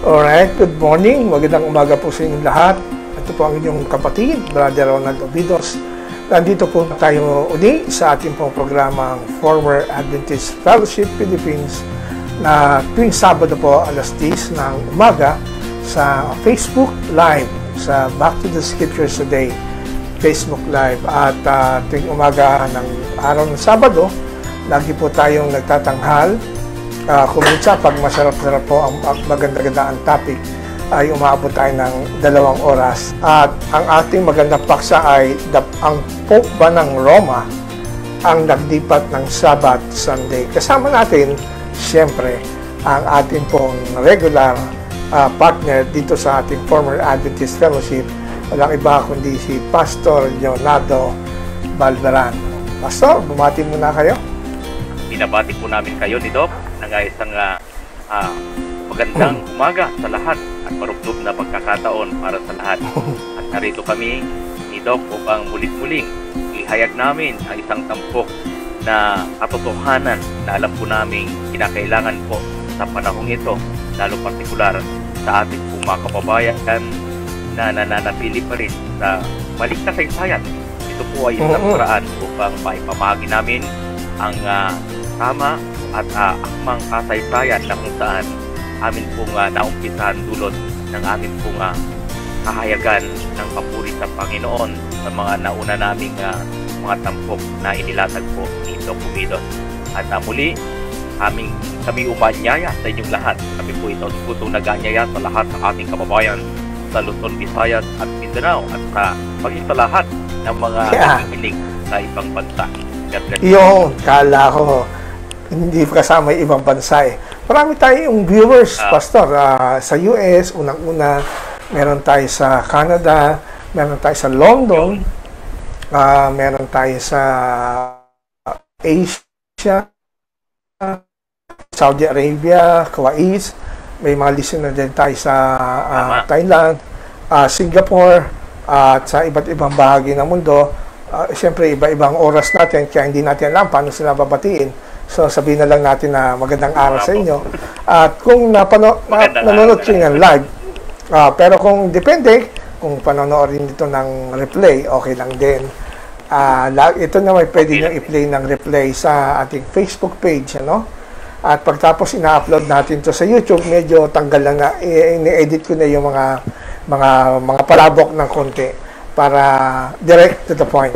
Alright, good morning. Magandang umaga po sa inyong lahat. Ito po ang inyong kapatid, Brother Ronald Obidos. Nandito po tayo uli sa ating pong programang Former Adventist Fellowship Philippines na tuwing Sabado po alas 10 ng umaga sa Facebook Live, sa Back to the Scriptures Today Facebook Live. At tuwing umaga ng araw ng Sabado, lagi po tayong nagtatanghal. Kung minsan, pag masarap-sarap po ang maganda-ganda ang topic, ay umaabot tayo ng 2 oras. At ang ating magandang paksa ay ang Pope ba ng Roma ang naglipat ng Sabbath Sunday. Kasama natin, siyempre, ang ating pong regular partner dito sa ating Former Adventist Fellowship. Walang iba kundi si Pastor Leonardo Balveran. Pastor, bumati muna kayo. Binabati po namin kayo ni Doc ng isang magandang umaga sa lahat at maruplob na pagkakataon para sa lahat. At narito kami ni Doc upang mulit-muling ihayag namin ang isang tampok na katotohanan na alam po namin kinakailangan po sa panahong ito, lalo partikular sa ating mga kababayan na nananatili pa rin sa balik na kasaysayan. Ito po ay isang paraan upang maipamahagi namin ang tama at akmang kasaysayan na kung saan amin pong naumpisahan dulot ng amin pong kahayagan ng papuri sa Panginoon sa mga nauna naming mga tampok na inilatag po ni Doc Obidos. At muli, kami umanyaya sa inyong lahat. Kami po ito nag-anyaya sa lahat ng ating kababayan sa Luzon, Visayas at Mindanao at maging sa lahat ng mga nakikinig sa ibang bansa. Yun, kala ko hindi kasama yung ibang bansa eh. Marami tayong viewers, Pastor, sa US, unang-una, meron tayo sa Canada, meron tayo sa London, meron tayo sa Asia, Saudi Arabia, Kuwait, may mga listener din tayo sa Thailand, Singapore, at sa iba't ibang bahagi ng mundo. Siyempre, iba-ibang oras natin, kaya hindi natin alam paano sila babatiin. So, sabihin na lang natin na magandang araw sa inyo. At kung nanonood kayo ng live, pero kung depende, kung panonoorin dito ng replay, okay lang din. Ito na may pwede nyo i-play ng replay sa ating Facebook page, ano? At pagtapos ina-upload natin to sa YouTube, medyo tanggal lang na, ini-edit ko na yung mga palabok ng konti para direct to the point.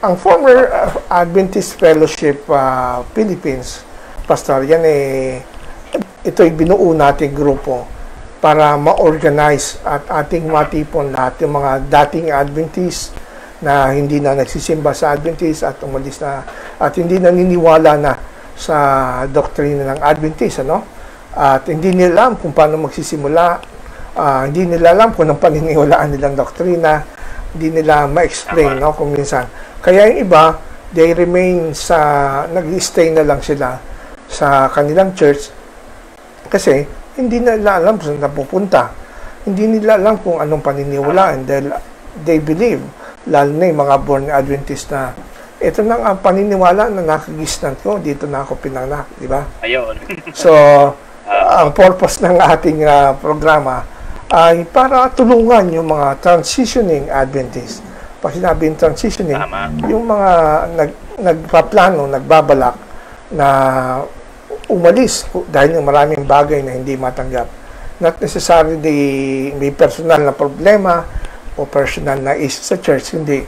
Ang Former Adventist Fellowship Philippines, Pastor, yan ito'y binuo nating grupo para ma-organize at ating matipon lahat yung mga dating Adventist na hindi na nagsisimba sa Adventist at umalis na at hindi naniniwala na sa doktrina ng Adventist, ano? At hindi nila alam kung paano magsisimula, hindi nila alam kung anong paniniwalaan nilang doktrina, hindi nila ma-explain, no, kung minsan. Kaya yung iba, they remain nag-stay na lang sila sa kanilang church kasi hindi nila alam kung saan napupunta. Hindi nila alam kung anong paniniwalaan dahil they believe, lalo na yung mga born Adventist na ito na ang paniniwala na nakagisnan ko, dito na ako pinanganak, di ba? Ayun. So, ang purpose ng ating programa ay para tulungan yung mga transitioning Adventist. Pag sinabing transitioning, yung mga nagpaplano, nagbabalak na umalis dahil ng maraming bagay na hindi matanggap. Not necessarily may personal na problema o personal na issue sa church, hindi.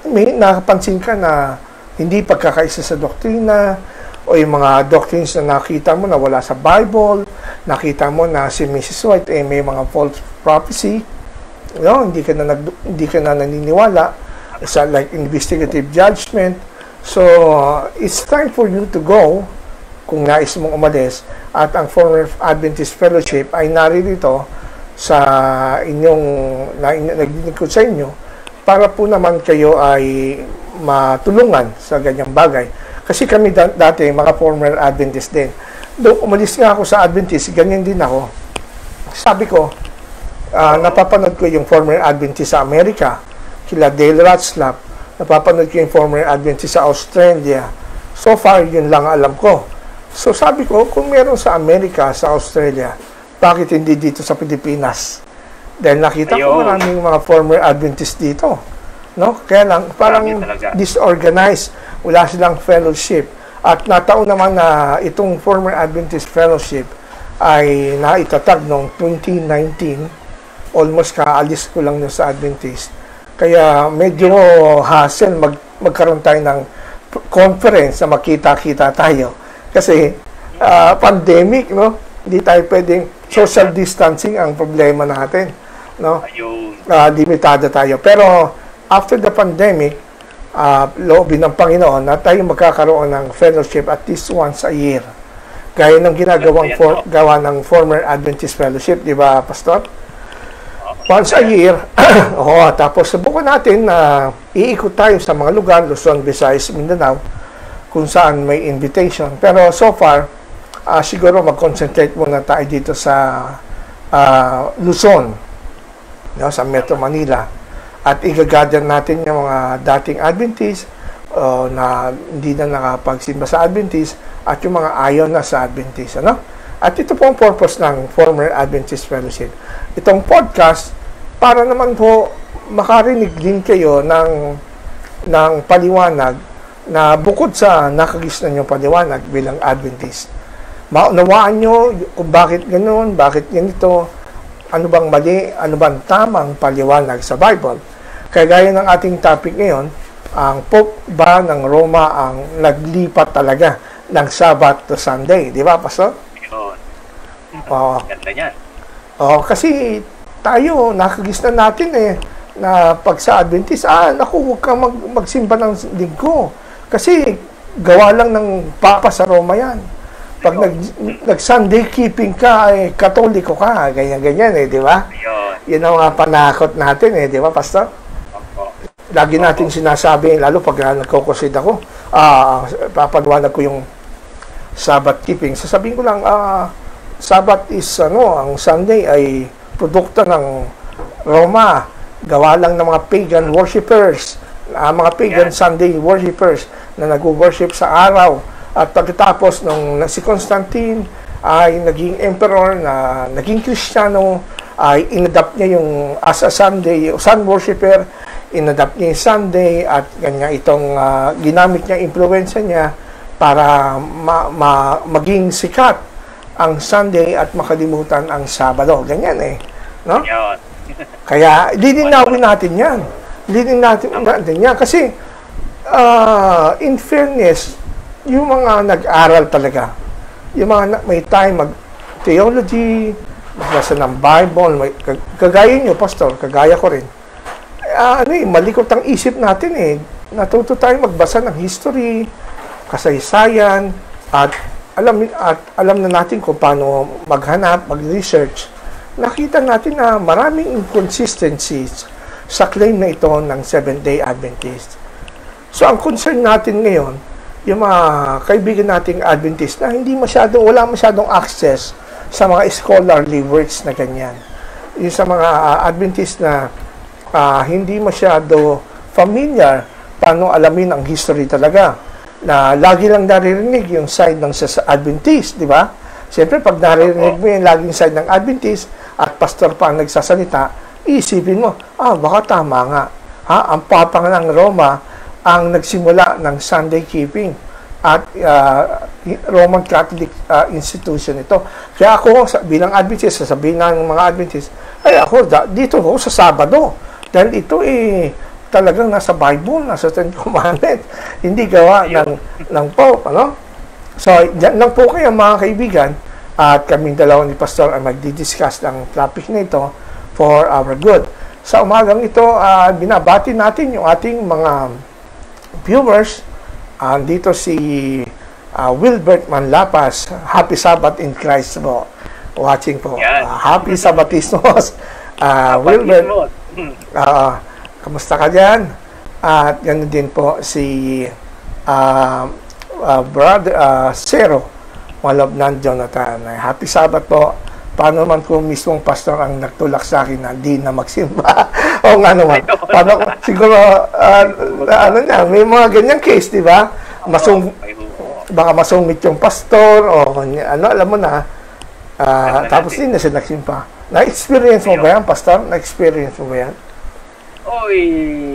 May nakapansin ka na hindi pagkakaisa sa doktrina, o yung mga doctrines na nakita mo na wala sa Bible, nakita mo na si Mrs. White may mga false prophecy, hindi ka na naniniwala sa like investigative judgment. So it's time for you to go kung nais mong umalis, at ang Former Adventist Fellowship ay naririto sa inyong naglilingkod sa inyo para po naman kayo ay matulungan sa ganyang bagay. Kasi kami dati, mga former Adventist din. Doon umalis nga ako sa Adventist, ganyan din ako. Sabi ko, napapanood ko yung former Adventist sa Amerika, kila Dale Ratzlaff. Napapanood ko yung former Adventist sa Australia. So far, yun lang alam ko. So sabi ko, kung meron sa Amerika, sa Australia, bakit hindi dito sa Pilipinas? Dahil nakita ko maraming mga former Adventists dito. No? Kaya lang, parang disorganized. Wala silang fellowship. At nataon naman na itong former Adventist fellowship ay naitatag noong 2019. Almost kaalis ko lang nun sa Adventist. Kaya medyo hassle magkaroon tayo ng conference na makita-kita tayo. Kasi pandemic, no? Hindi tayo pwedeng social distancing ang problema natin, no? Limitado tayo. Pero after the pandemic, loobin ng Panginoon na tayo magkakaroon ng fellowship at least once a year. Gaya ng gawa ng former Adventist fellowship, di ba, Pastor? Once a year. Tapos subukan natin na iikot tayo sa mga lugar, Luzon, Visayas, Mindanao, kung saan may invitation. Pero so far, siguro mag-concentrate muna tayo dito sa Luzon, no, sa Metro Manila. At igagather natin yung mga dating Adventist na hindi na nakapagsimba sa Adventist at yung mga ayaw na sa Adventist. Ano? At ito po ang purpose ng former Adventist Fellowship. Itong podcast, para naman po makarinig din kayo ng paliwanag na bukod sa nakagisnan yung paliwanag bilang Adventist. Maunawaan nyo kung bakit ganoon, bakit ganito, ano bang mali, ano bang tamang paliwanag sa Bible. Kaya gaya ng ating topic ngayon, ang Pope ba ng Roma ang naglipat talaga ng Sabbath to Sunday. Di ba, Pastor? Ganda niyan. Kasi tayo, nakagisnan natin na pag sa Adventist, naku, huwag kang magsimba ng linggo. Kasi gawa lang ng Papa sa Roma yan. Pag nag-Sunday keeping ka, Katoliko ka, ganyan-ganyan di ba? Yan ang mga panakot natin di ba, Pastor? Lagi natin sinasabi, lalo pag nagkukusid ako, papagawanag ko yung Sabbath keeping. Sasabihin ko lang, Sabbath is, ang Sunday ay produkto ng Roma. Gawa lang ng mga pagan worshippers, mga pagan Sunday worshippers na nag-worship sa araw. At pagkatapos nung si Constantine ay naging emperor na naging Kristiyano, ay inadapt niya yung as a Sunday, sun worshipper, inadapt niya yung Sunday at ganyan itong ginamit niya, influensya niya para maging sikat ang Sunday at makalimutan ang Sabado. Ganyan no? Kaya lilinawin natin yan. Kasi in fairness, yung mga nag-aral talaga, yung mga may time mag-theology, magbasa ng Bible, kagaya nyo, Pastor, kagaya ko rin. Malikot ang isip natin Natuto tayo magbasa ng history, kasaysayan, at alam na natin kung paano maghanap, mag-research. Nakita natin na maraming inconsistencies sa claim na ito ng Seventh-day Adventist. So, ang concern natin ngayon, yung mga kaibigan nating Adventist na wala masyadong access sa mga scholarly works na ganyan. Yung sa mga Adventist na hindi masyado familiar paano alamin ang history talaga. Na lagi lang naririnig yung side ng Adventist, di ba? Siyempre, pag naririnig mo yung laging side ng Adventist at pastor pa ang nagsasalita, isipin mo, baka tama nga. Ang Papa ng Roma ang nagsimula ng Sunday keeping at Roman Catholic institution ito. Kaya ako, bilang Adventist, sasabihin ng mga Adventist, ako, dito ako sa Sabado. Dahil ito talagang nasa Bible, nasa Ten Commandments, hindi gawa ng Pope, So, dyan lang po kayo mga kaibigan, at kaming dalawa ni Pastor ay magdi-discuss ng topic na ito for our good. Sa umagang ito, binabati natin yung ating mga viewers. Dito si Wilbert Manlapas, Happy Sabbath in Christ po, watching po. Happy Sabbatismos. Wilbert, kamusta ka dyan? At ganoon din po si Brother Zero Malabnan Jonathan. Happy Sabbath po. Paano naman kung mismong pastor ang nagtulak sa akin na di na magsimba? O nga naman. Siguro, may mga ganyang case, di ba? baka masungit yung pastor o ano, alam mo na. Tapos din na siya nagsimpa. Na-experience mo ba yan, pastor? Na-experience mo ba yan? Oy,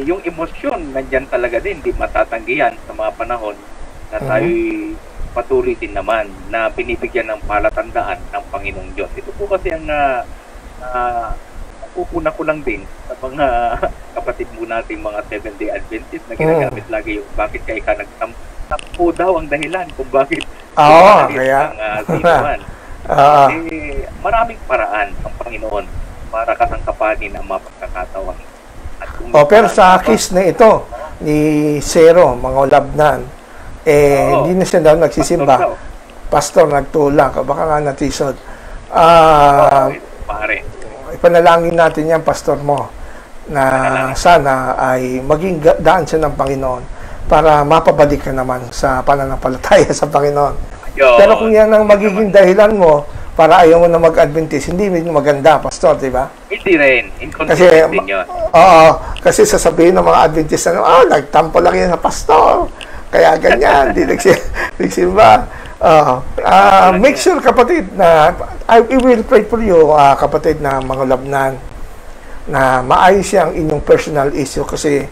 yung emosyon, nandyan talaga din, hindi matatanggihan sa mga panahon na tayo'y patuloy din naman na binibigyan ng palatandaan ng Panginoong Diyos. Ito po kasi ang upuna ko lang din sa mga kapatid mo nating mga Seventh-day Adventist na ginagamit lagi yung bakit kayo ka nagtampo daw ang dahilan kung bakit kaya sinuman. Maraming paraan ang Panginoon para kasangkapanin ang mga pagkakatawan. Pero sa case na ito ni Zero, mga labnan, hindi na siya daw nagsisimba. Pastor, nagtulak. Baka nga natisod. Pare. Ipanalangin natin yan, pastor mo, na sana ay maging daan siya ng Panginoon para mapabalik ka naman sa pananampalataya sa Panginoon. Pero kung yan ang magiging dahilan mo para ayaw mo na mag-Adventist, hindi maganda, pastor, di ba? Hindi rin. Kasi, kasi sasabihin ng mga Adventist na, nagtampo lang yan sa pastor. Kaya ganyan, hindi nagsimba. Make sure, kapatid, na I will pray for you, kapatid na mga labnan, na maayos yung inyong personal issue kasi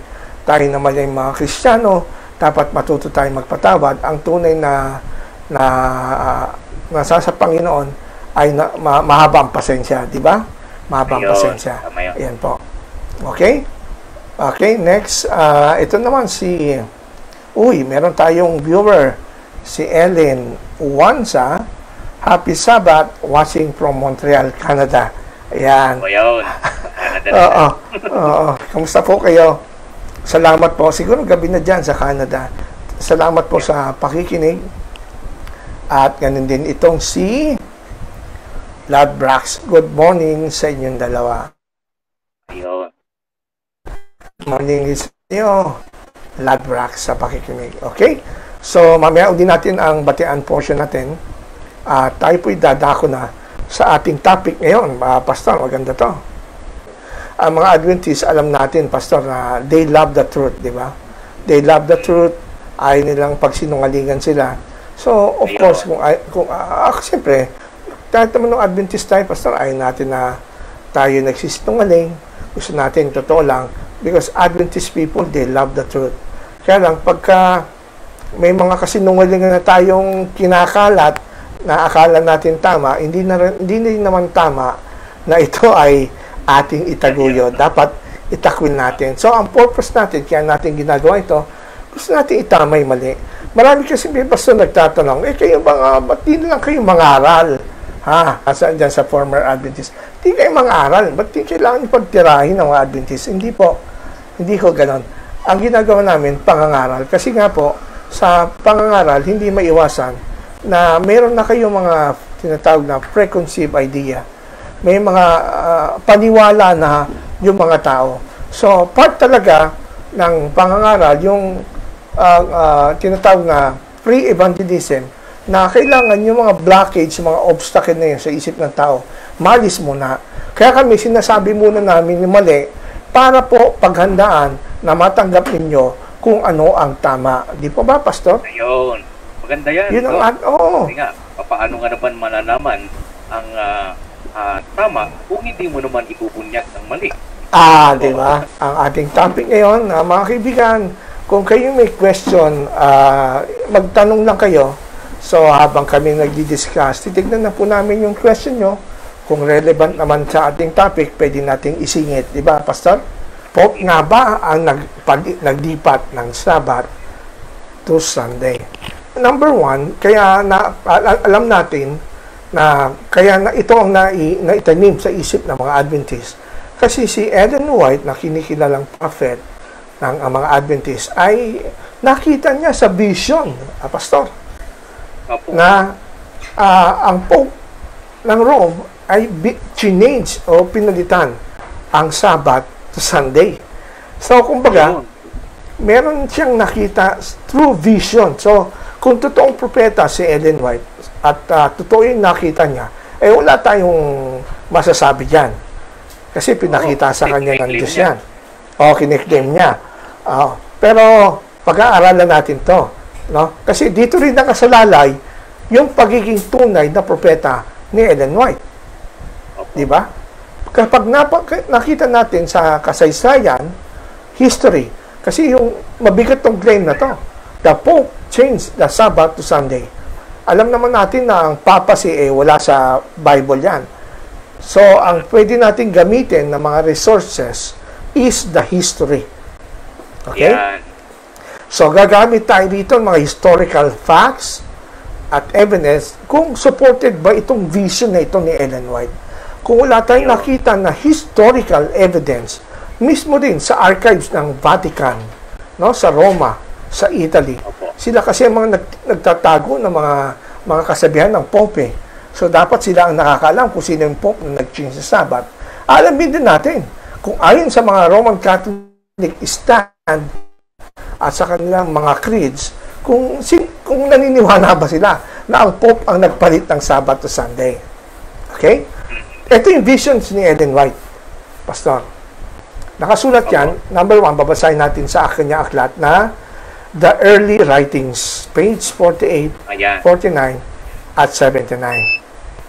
tayo naman yung mga Kristiyano, dapat matuto tayo magpatawad. Ang tunay na nasa sa Panginoon ay mahabang pasensya, di ba? Mahabang pasensya. Ayan po. Okay? Okay, next. Ito naman si... meron tayong viewer. Si Ellen Uwanza. Happy Sabbath, watching from Montreal, Canada. Ayan. Kamusta po kayo? Salamat po. Siguro gabi na dyan sa Canada. Salamat po sa pakikinig. At ganun din itong si Lad Brax. Good morning sa inyong dalawa. Good morning sa inyo, Lad Brax, sa pakikinig. Okay? So, mamaya uli natin ang batian portion natin. Tayo po'y dadako na sa ating topic ngayon. Pastor, maganda to. Ang mga Adventists, alam natin, Pastor, na they love the truth, di ba? They love the truth. Ayaw nilang pagsinungalingan sila. So, of course, siyempre, kahit naman ng Adventist tayo, Pastor, ayaw natin na tayo nagsisinungaling. Gusto natin, totoo lang. Because Adventist people, they love the truth. Kaya lang, pagka may mga kasinungalingan na tayong kinakalat, na akala natin tama, hindi naman tama na ito ay ating itaguyo. Dapat itakwil natin. So, ang purpose natin, kaya natin ginagawa ito, gusto natin itamay mali. Marami kasi may pastor nagtatanong, kayo ba't di lang kayo mangaral? Saan dyan sa former Adventist? Di kayo mangaral. Ba't di kailangan pagtirahin ng mga Adventist? Hindi po. Hindi ko ganon. Ang ginagawa namin, pangangaral. Kasi nga po, sa pangangaral, hindi maiwasan na meron na kayong mga tinatawag na preconceived idea. May mga paniwala na yung mga tao. So, part talaga ng pangangaral, yung tinatawag na pre-evangelism, na kailangan yung mga blockage, mga obstacle na yun sa isip ng tao, malis muna. Kaya kami, sinasabi muna namin yung mali para po paghandaan na matanggap ninyo kung ano ang tama. Di po ba, Pastor? Ayun. Maganda yan. Yun ang Kasi nga, paano nga naman malalaman ang tama kung hindi mo naman ibubunyag ng mali? Di ba? Ang ating topic ngayon, mga kaibigan, kung kayo may question, magtanong lang kayo. So, habang kami nagdi-discuss, titignan na po namin yung question nyo. Kung relevant naman sa ating topic, pwede nating isingit. Di ba, Pastor? Pope nga ba ang nagdipat ng Sabbath to Sunday? Number one, kaya alam natin na kaya ito ang naitanim sa isip ng mga Adventist. Kasi si Ellen White, na kinikilalang prophet ng mga Adventist, ay nakita niya sa vision, Pastor, na ang Pope ng Rome ay change o pinalitan ang Sabbath to Sunday. So, kumbaga, meron siyang nakita through vision. So, kung totoong propeta si Ellen White at totoo yung nakita niya, wala tayong masasabi dyan. Kasi pinakita sa kanya ng Diyos yan. Kiniklaim niya. Pero, pag-aaralan natin to. No? Kasi dito rin nakasalalay yung pagiging tunay na propeta ni Ellen White. Di ba? Kapag nakita natin sa kasaysayan, history, kasi yung mabigat tong claim na to, the Pope changed the Sabbath to Sunday. Alam naman natin na ang papacy wala sa Bible yan. So, ang pwede natin gamitin na mga resources is the history. Okay? Yan. So, gagamit tayo dito ng mga historical facts at evidence kung supported ba itong vision na ito ni Ellen White. Kung wala tayong nakita na historical evidence, mismo din sa archives ng Vatican, no, sa Roma, sa Italy, sila kasi mga nagtatago ng mga kasabihan ng Pope. So, dapat sila ang nakakaalam kung sino yung Pope na nag-change sa Sabbath. Alamin din natin kung ayon sa mga Roman Catholic stand at sa kanilang mga creeds, kung naniniwala ba sila na ang Pope ang nagpalit ng Sabbath to Sunday. Okay? Ito yung visions ni Ellen White, Pastor. Nakasulat yan, number 1, babasahin natin sa kanyang aklat na The Early Writings, page 48, Ayan. 49, at 79.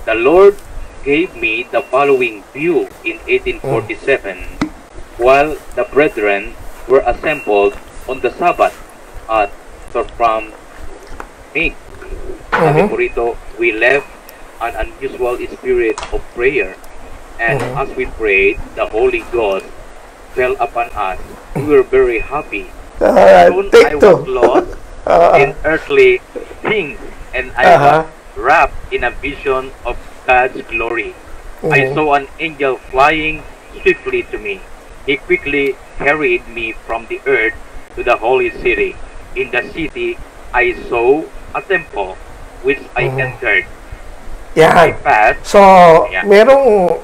The Lord gave me the following view in 1847 while the brethren were assembled on the Sabbath at from Mig. Sabi po rito, we left an unusual spirit of prayer, and as we prayed, the Holy Ghost fell upon us. We were very happy. Soon I was lost in earthly things, and I was wrapped in a vision of God's glory. I saw an angel flying swiftly to me. He quickly carried me from the earth to the holy city. In the city, I saw a temple which I entered. I Yan. passed. So, merong,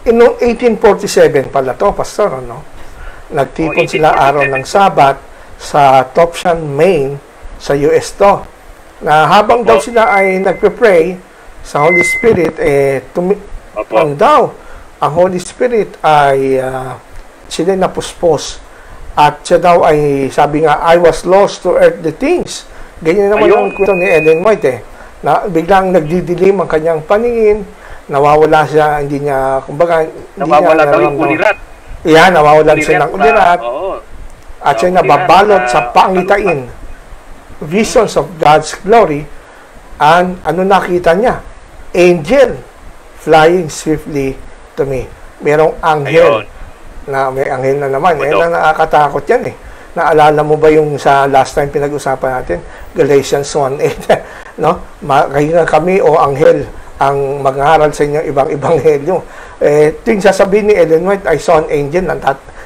noong 1847 pala to, Pastor, ano? Nagtipon sila araw ng Sabat sa Topsham, Maine, sa US to. Na habang daw sila ay nagpe-pray sa Holy Spirit, daw, ang Holy Spirit ay sila napuspos. At siya daw ay, sabi nga, I was lost to earthly things. Ganyan naman ang kwento ni Ellen White na biglang nagdidilim ang kanyang paningin, nawawala siya, hindi niya, kumbaga, nawawala daw yung ulirat. Yan, nawawalan siya ng ulirat. At siya nababalot sa pangitain. Visions of God's glory. And ano nakita niya? Angel flying swiftly to me. Merong anghel. Na may anghel na naman. Yan na nakakatakot yan Naalala mo ba yung sa last time pinag-usapan natin? Galatians 1:8. No? Kaya kami o anghel ang mag-aaral sa inyo ibang ebanghelyo. Tuwing sasabihin ni Ellen White, I saw an angel,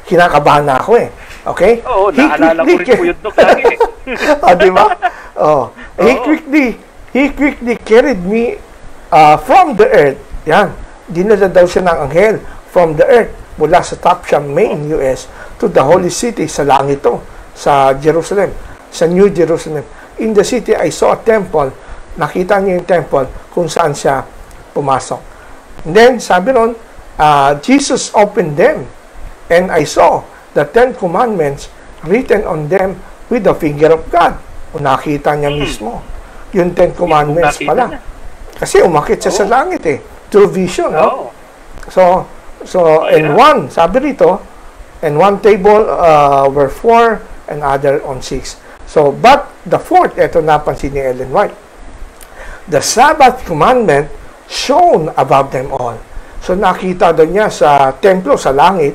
kinakabahan na ako Okay? Oo, naalala ko rin po yun lagi diba? He quickly carried me from the earth. Yan. Dinala daw siya ng anghel from the earth mula sa Topsham, Maine, US to the holy city sa langit sa Jerusalem, sa New Jerusalem. In the city, I saw a temple. Nakita niya yung temple kung saan siya pumasok. And then, sabi ron, Jesus opened them and I saw the 10 commandments written on them with the finger of God. O nakita niya mismo yung 10 commandments pala. Kasi umakit siya sa langit through vision. So in one, sabi rito, and one table were 4 and other on 6. So, but the fourth, ito napansin ni Ellen White, the Sabbath commandment shone above them all. So, nakita doon niya sa templo, sa langit,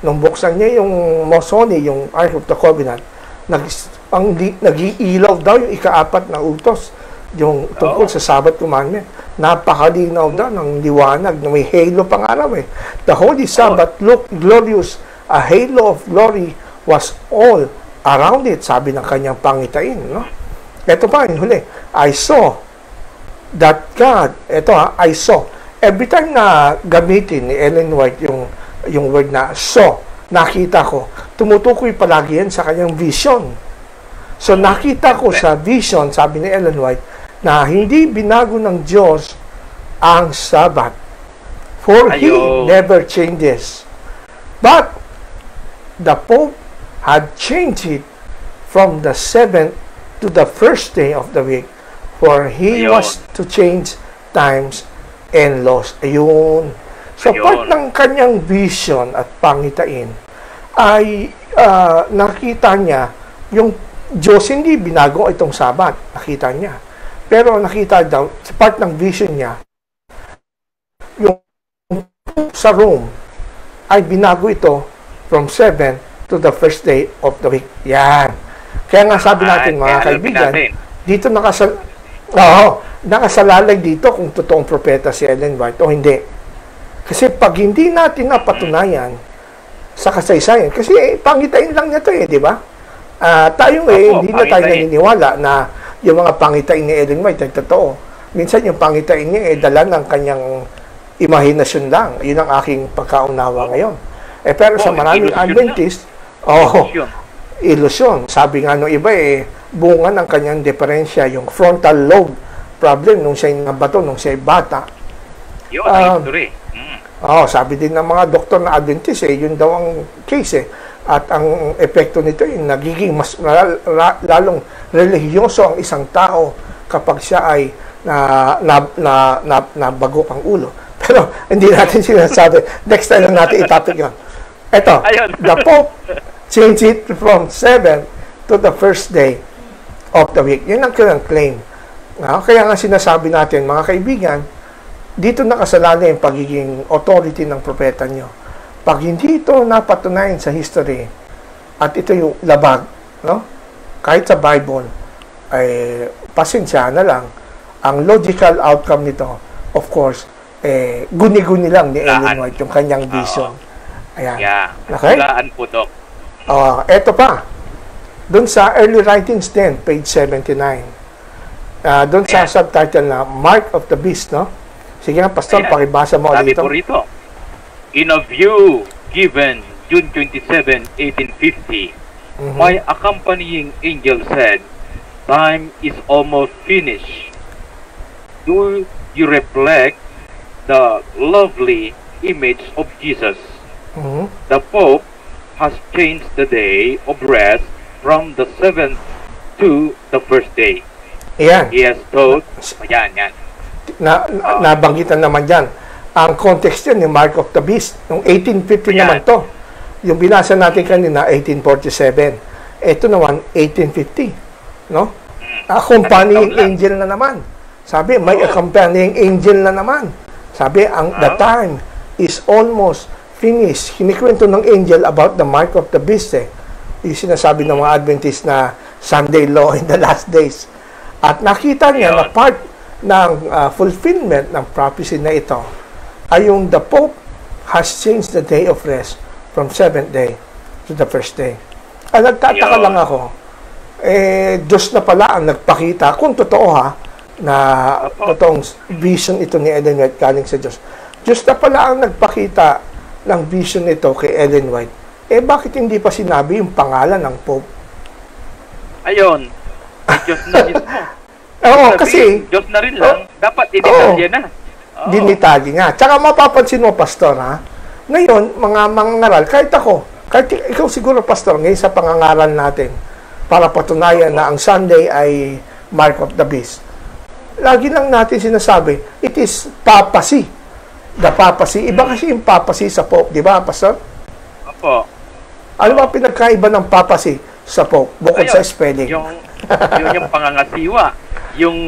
nung buksan niya yung mosoni, yung Ark of the Covenant, nag-iilaw daw yung ika-4 na utos, yung tungkol sa Sabbath commandment. Napakalinaw daw ng liwanag na may halo pang araw The Holy Sabbath looked glorious. A halo of glory was all around it, sabi ng kanyang pangitain. No? Ito pa, yung huli. I saw that God, I saw. Every time na gamitin ni Ellen White yung word na saw, nakita ko, tumutukoy palagi yan sa kanyang vision. So, nakita ko sa vision, sabi ni Ellen White, na hindi binago ng Diyos ang Sabbath. For He never changes. But the Pope had changed it from the 7th to the first day of the week, for he Ayun. was to change times and laws. Ayun. So, Ayun. part ng kanyang vision at pangitain ay nakita niya yung Diyos hindi binago itong Sabat. Nakita niya. Pero nakita daw, sa part ng vision niya, yung sa Rome ay binago ito from 7 to the first day of the week. Yan. Kaya nga sabi natin, mga kaya kaibigan, natin. dito nakasalalay dito kung totoong propeta si Ellen White o hindi. Kasi pag hindi natin napatunayan sa kasaysayan, kasi pangitain lang niya ito di ba? Tayo hindi na tayo naniniwala na yung mga pangitain ni Ellen White ay totoo. Minsan yung pangitain niya dala ng kanyang imahinasyon lang. Yun ang aking pagkaunawa ngayon. Pero sa maraming Adventist, ilusyon. Sabi nga nung iba bunga ng kanyang diferensya, yung frontal lobe problem nung siya nabato, nung siya bata. Yun, ang history. Sabi din ng mga doktor na Adventist, yun daw ang case At ang epekto nito nagiging mas lalong relihiyoso ang isang tao kapag siya ay nabago ang ulo. Pero hindi natin sinasabi. Next time lang natin itopic yun. Ito, the Pope changed it from 7 to the first day of the week. Yan ang kanyang claim. Kaya nga sinasabi natin, mga kaibigan, dito nakasalalay yung pagiging authority ng propeta nyo. Pag hindi ito napatunayan sa history, at ito yung labag, kahit sa Bible, ay pasensya na lang, ang logical outcome nito, of course, guni-guni lang ni Ellen White yung kanyang vision. Ayan. Okay? Hulaan po, Doc. Eto pa. Doon sa early writings din, page 79. Doon sa subtitle na Mark of the Beast, Sige nga, Pastor, pakibasa mo ulit ito. Sabi po rito, in a view given June 27, 1850, my accompanying angel said, time is almost finished. Do you reflect the lovely image of Jesus? The Pope has changed the day of rest from the 7th to the first day. Ayan. He has told, yan. Nabanggitan naman dyan. Ang context yun, yung Mark of the Beast, yung 1850 naman to. Yung binasa natin kanina, 1847. Ito naman, 1850. Accompanying angel na naman. Sabi, may accompanying angel na naman. Sabi, the time is almost finished. Kinikwento ng angel about the Mark of the Beast. Yung sinasabi ng mga Adventist na Sunday law in the last days. At nakita niya na part ng fulfillment ng prophecy na ito ay yung the Pope has changed the day of rest from 7th day to the first day. Nagtataka lang ako, Diyos na pala ang nagpakita, kung totoo na totoong vision ito ni Ellen White galing sa Diyos. Diyos na pala ang nagpakita ng vision ito kay Ellen White. Bakit hindi pa sinabi yung pangalan ng Pope? Ayun, Diyos na mismo. Kasi Diyos na rin lang, dapat i-detalye na. Dinitalye nga. Tsaka mapapansin mo, Pastor, ngayon, mga mangangaral, kahit ako, kahit ikaw siguro, Pastor, ngayon sa pangangaral natin, para patunayan na ang Sunday ay Mark of the Beast. Lagi lang natin sinasabi, it is papacy. The papacy. Iba kasi yung papacy sa Pope, di ba, Pastor? Opo. Ano ba pinagkaiba ng papacy sa Pope, bukod sa spelling? Yung pangangasiwa. Yung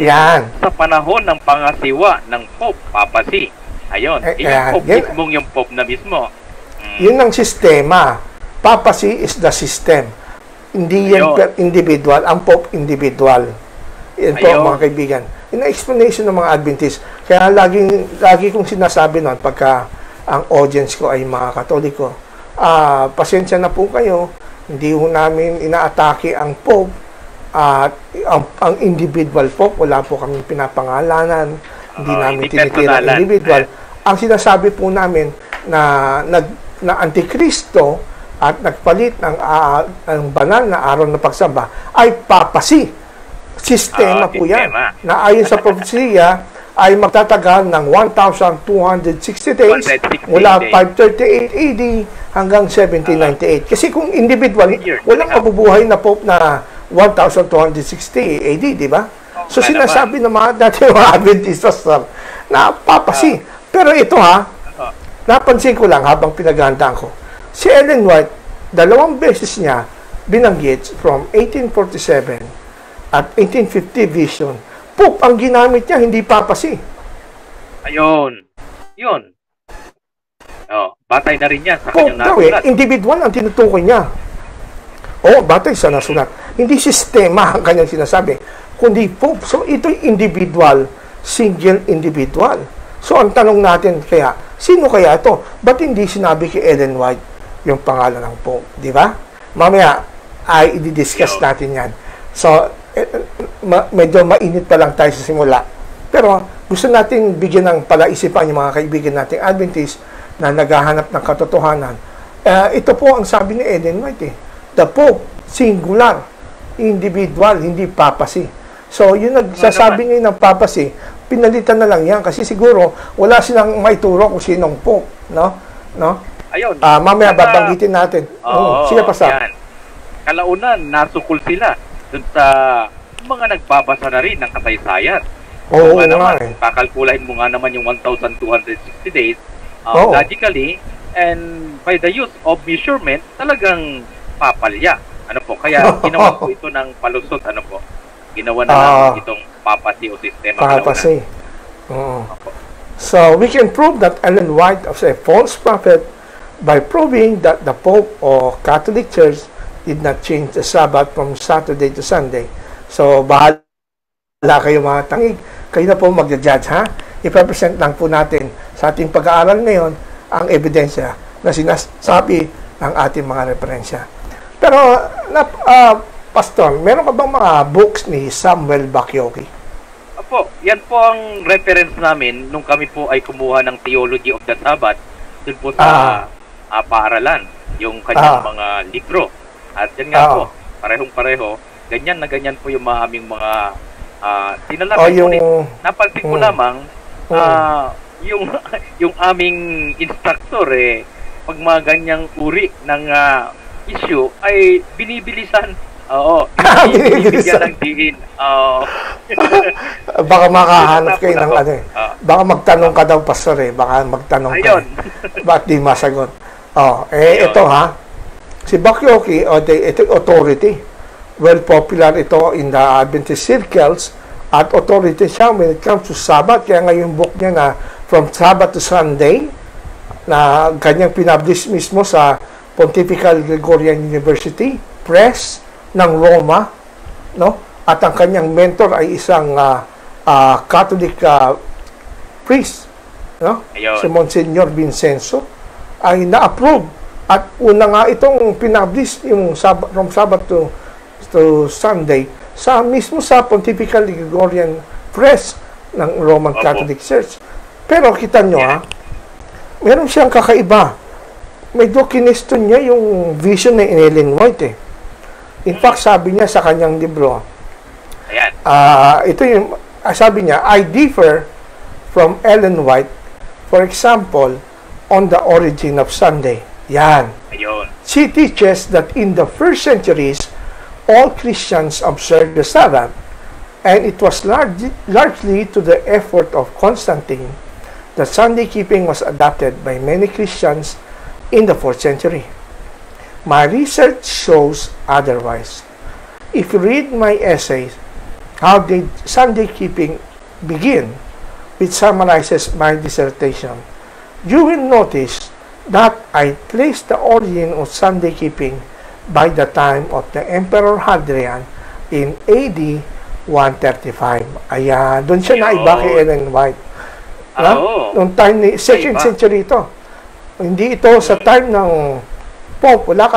sa panahon ng pangasiwa ng Pope, papacy. Ayun. Yung Pope mismong yung Pope na mismo. Yun ang sistema. Papacy is the system. Hindi yan individual. Ang Pope, individual. Yan po, mga kaibigan. Yun ang explanation ng mga Adventist. Kaya lagi kong sinasabi noon, pagka ang audience ko ay mga Katoliko, pasensya na po kayo, hindi ho namin inaatake ang Pope. Ang individual Pope, wala po kami pinapangalanan, hindi namin tinitira ang individual. Ang sinasabi po namin na Antikristo at nagpalit ng banal na araw na pagsamba ay papacy. Sistema po yan. Na ayon sa propesya ay magtatagal ng 1,260 days mula 538 AD hanggang 1798. Kasi kung individual, walang mabubuhay na Pope na 1260 AD, di ba? So nga sinasabi ng mga dati mga Adventistas na papasi. Pero ito napansin ko lang habang pinaghandaan ko. Si Ellen White, 2 beses niya binanggit from 1847 at 1850 vision. Pope ang ginamit niya, hindi papasi. Ayun. Yun. Batay na rin yan sa Pope kanyang daw nasulat. individual ang tinutukoy niya. Batay sa nasulat. Hindi sistema ang kanyang sinasabi, kundi Pope. So ito'y individual, single individual. So ang tanong natin kaya, sino kaya ito? Ba't hindi sinabi kay Ellen White yung pangalan ng Pope? Di ba? Mamaya ay i-discuss natin yan. So, medyo mainit pa lang tayo sa simula. Pero gusto natin bigyan ng palaisipan yung mga kaibigan nating Adventist na naghahanap ng katotohanan. Ito po ang sabi ni Ellen White. The Pope, singular, individual, hindi papasi. So, yung nagsasabi ngayon ng papasi, pinalitan na lang yan kasi siguro wala silang maituro kung sinong Pope. No? Ayun. Mamaya babanggitin natin. Sige pa sa. Kalaunan, nasukol sila dun sa mga nagbabasa na rin ng kasaysayan. Oo nga naman, kakalkulahin mo nga naman yung 1,260 days logically, and by the use of measurement, talagang papalya. Ano po? Kaya ginawa po ito ng palusot. Ano po? Ginawa na lang itong papasi o sistema. Papasi. So, we can prove that Ellen White was a false prophet by proving that the Pope or Catholic Church did not change the Sabbath from Saturday to Sunday. So, bahala kayo mga tangig. Kayo na po mag-judge, ha? Ipapresent lang po natin sa ating pag-aaral ngayon ang ebidensya na sinasabi ng ating mga referensya. Pero, Pastor, meron ka bang mga books ni Samuel Bakyoki? Opo, yan po ang reference namin nung kami po ay kumuha ng Theology of the Sabbath dun po sa paaralan, yung kanyang mga libro. At yan nga po, parehong-pareho, ganyan na ganyan po yung aming mga tinalakay. Napansin ko lamang, yung aming instructor, pag mga ganyang uri ng issue, ay binibilisan. Binibigyan ng diin. Baka makahanap kayo ng baka magtanong ka daw, Pastor, baka magtanong ka. Ba't di masagot? Ito si Bakyoki, ito authority. Well popular ito in the Adventist circles at authority siya when it comes to Sabbath. Kaya nga yung book niya na From Sabbath to Sunday na kanyang pinablish mismo sa Pontifical Gregorian University Press ng Roma, no? At ang kanyang mentor ay isang Catholic priest, no? Si Monsignor Vincenzo ay na-approve. At una nga itong pinablish yung From Sabbath to Sunday mismo sa Pontifical Gregorian Press ng Roman Catholic Church. Pero kita nyo meron siyang kakaiba. Medyo kineston niya yung vision ni Ellen White. In fact, sabi niya sa kanyang libro, ito yung sabi niya, I differ from Ellen White, for example, on the origin of Sunday. Yan. She teaches that in the first centuries, all Christians observed the Sabbath, and it was largely to the effort of Constantine that Sunday keeping was adopted by many Christians in the 4th century. My research shows otherwise. If you read my essays, How Did Sunday Keeping Begin, which summarizes my dissertation, you will notice that I placed the origin of Sunday keeping by the time of the Emperor Hadrian in AD 135. Ayan, doon siya naiba kay Ellen White. Noong time ni 2nd century ito. Hindi ito sa time ng Pope. Wala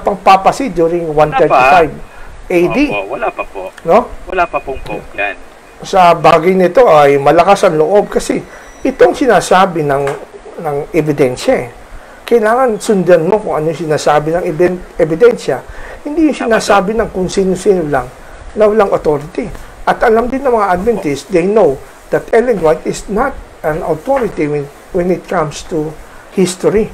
pang papacy during 135 AD. Wala pa po. No? Wala pa pong Pope yan. Sa bagay nito ay malakas ang loob kasi itong sinasabi ng ebidensya. Kailangan sundan mo kung ano yung sinasabi ng ebidensya. Hindi yung sinasabi ng kung sino-sino lang na walang authority. At alam din ng mga Adventists, they know that Ellen White is not an authority when it comes to history.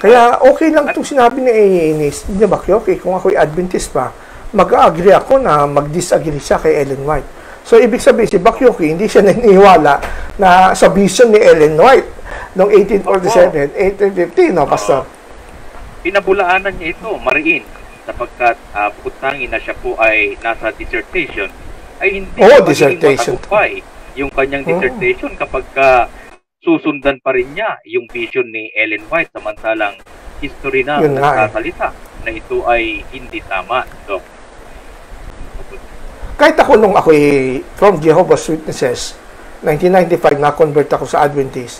Kaya okay lang itong sinabi ni Bakyoki, kung ako'y Adventist pa, mag-agree ako na mag-disagree siya kay Ellen White. So, ibig sabihin, si Bakyoki, hindi siya naniniwala na sa vision ni Ellen White noong 1847, 1850, no, Pastor? Pinabulaanan niya ito, mariin, sapagkat bukod tanging na siya po ay nasa dissertation, ay hindi dissertation. matagumpay yung kanyang dissertation kapag susundan pa rin niya yung vision ni Ellen White, samantalang history na nagsasalita na ito ay hindi tama. So, kahit ako nung ako'y from Jehovah's Witnesses, 1995, na-convert ako sa Adventist.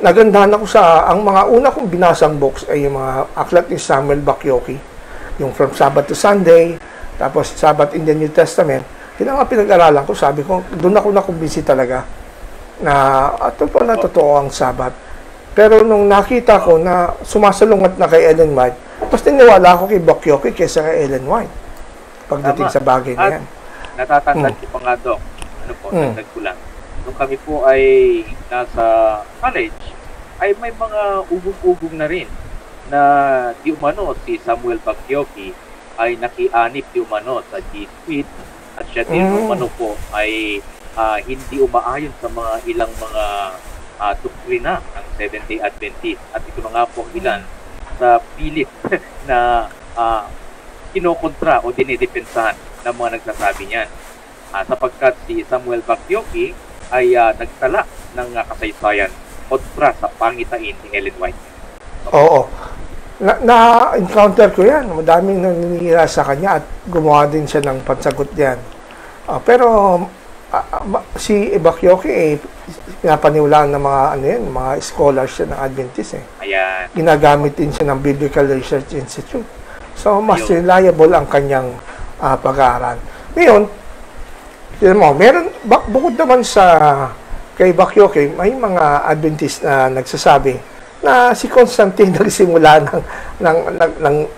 Nagandahan ako sa, ang mga una kong binasang books ay yung mga aklat ni Samuel Bakyoki, yung From Sabbath to Sunday, tapos Sabbath in the New Testament. Yun ang pinag-aralan ko, sabi ko, doon ako nakumbinsi talaga na ito pa na totoo ang Sabbath. Pero nung nakita ko na sumasalungat na kay Ellen White, mas tiniwala ako kay Bakyoki kaysa kay Ellen White pagdating sa bagay na yan. Natatandaan ko pa nga, Doc, dagdag ko lang. Nung kami po ay nasa college, ay may mga ugong-ugong na rin na di umano si Samuel Bakyoki ay nakianip di umano sa G-Suite at siya din umano po ay hindi umaayon sa mga ilang mga doktrina ng Seventh-day Adventist. At ito na nga po ilan sa pilit na kinokontra o dinidepensahan ng mga nagsasabi niyan. Sapagkat si Samuel Bakyoki ay nagtala ng kasaysayan kontra sa pangitain ni Ellen White. Oo. Na-encounter ko yan. Madaming naninira sa kanya at gumawa din siya ng pansagot diyan. Pero si Bakyoki pinapaniwalaan ng mga mga scholars siya ng Adventist Ayan. Ginagamit din siya ng Biblical Research Institute. So mas reliable ang kanyang pag-aaral. Ngayon, meron bukod naman sa kay Bakyoki, may mga Adventist na nagsasabi na si Constantine nagsimula ng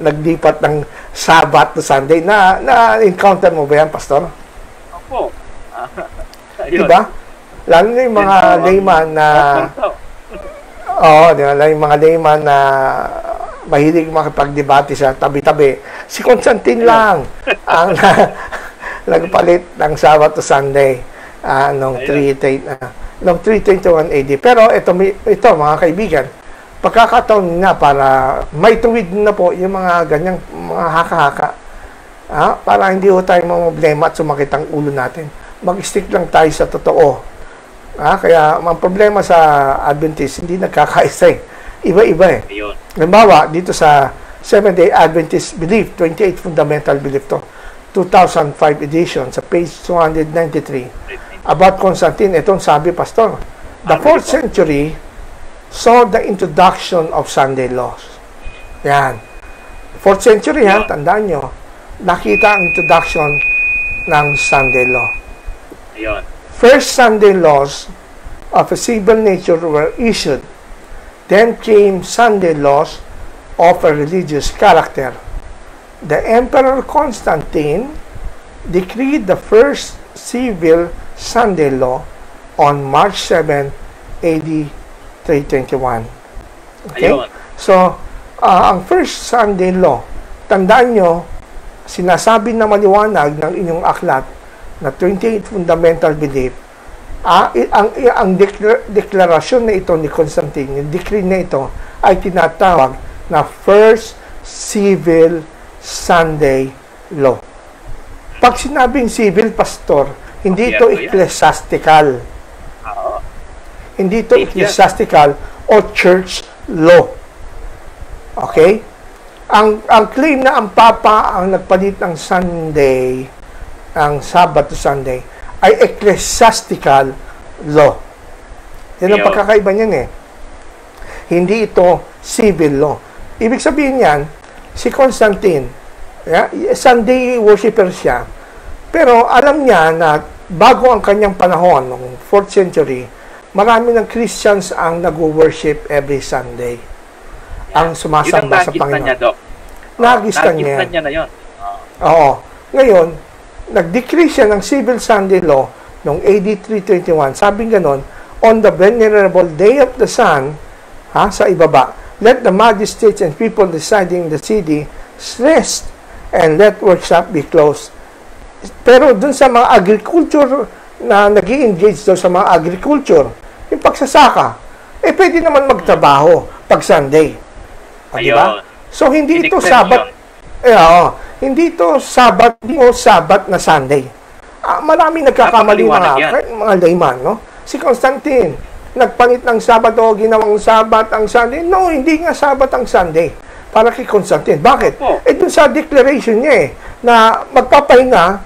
naglipat ng Sabbath to Sunday. Na-encounter mo ba yan, Pastor? Opo. Diba? Lalo na yung mga layman na yung mga layman na mahilig makipagdebate sa tabi-tabi. Si Constantine lang ang nagpalit ng Sabbath to Sunday noong 321 AD. Pero ito mga kaibigan, pagkakataon na para may tuwid na po yung mga ganyang mga haka-haka. Para hindi ho tayo problema at sumakit ang ulo natin. Mag-stick lang tayo sa totoo. Kaya ang problema sa Adventist, hindi nagkakaisa Iba-iba Halimbawa, dito sa Seventh-day Adventist Belief, 28 Fundamental Belief to, 2005 edition, sa page 293, about Constantine, itong sabi, Pastor, the 4th century saw the introduction of Sunday laws. Yan. 4th century, tandaan nyo, nakita ang introduction ng Sunday law. First Sunday laws of a civil nature were issued. Then came Sunday laws of a religious character. The Emperor Constantine decreed the first civil Sunday law on March 7, AD 321. Okay? So, ang first Sunday law, tandaan nyo, sinasabi na maliwanag ng inyong aklat na 28 Fundamental Belief, ang deklarasyon na ito ni Constantine, yung decree na ito, ay tinatawag na First Civil Sunday Law. Pag sinabing civil, Pastor, hindi ito ecclesiastical. Hindi ito ecclesiastical o church law. Okay? Ang claim na ang Papa ang nagpalit ng Sunday, ang Sabbath to Sunday, ay ecclesiastical law. Yan ang pagkakaiba niyan Hindi ito civil law. Ibig sabihin niyan, si Constantine, Sunday worshipper siya, pero alam niya na bago ang kanyang panahon, noong 4th century, marami ng Christians ang nag-worship every Sunday. Ang sumasamba sa Panginoon. Nagistan niya. Nagistan niya na yun. Oo. Ngayon, nag-decree siya ng Civil Sunday Law noong AD 321. Sabi ganon, on the venerable day of the sun, sa ibaba, let the magistrates and people residing in the city rest and let workshop be closed. Pero dun sa mga agriculture na nag-i-engage doon sa mga agriculture, yung pagsasaka, pwede naman magtrabaho pag Sunday. Diba? So, hindi ito Sabat. Hindi ito Sabat, hindi o Sabat na Sunday. Maraming nagkakamali mga layman, no? Si Constantine, nagpanit ng Sabat o ginawang Sabat ang Sunday. No, hindi nga Sabat ang Sunday. Para kay Constantine. Bakit? Dun sa declaration niya na magpapahinga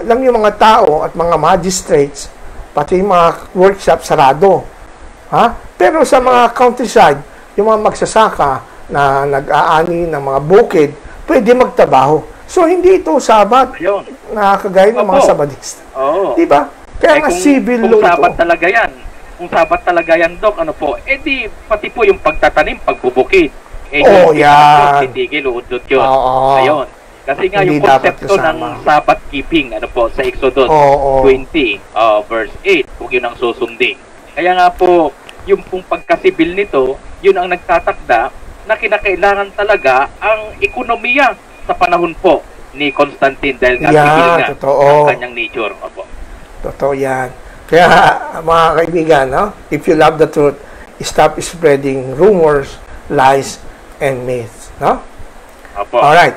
lang yung mga tao at mga magistrates, pati yung mga workshop sarado. Pero sa mga countryside, yung mga magsasaka na nag-aani ng mga bukid, pwede magtrabaho. So, hindi ito Sabat na kagaya ng mga Sabadista. Diba? Kaya nga civil law ito. Kung Sabat talaga yan, Dok, di pati po yung pagtatanim, pagbubukid. Yan. Titigil, uudot yun. Ayun. Kasi nga hindi yung konsepto ng Sabbath keeping, sa Exodus 20, verse 8, kung yun ang susundin. Kaya nga po, yung pong pagkasibil nito, yun ang nagtatakda na kinakailangan talaga ang ekonomiya sa panahon po ni Constantine dahil kasibil nga ang kanyang nature. Totoo yan. Kaya mga kaibigan, if you love the truth, stop spreading rumors, lies, and myths. Alright.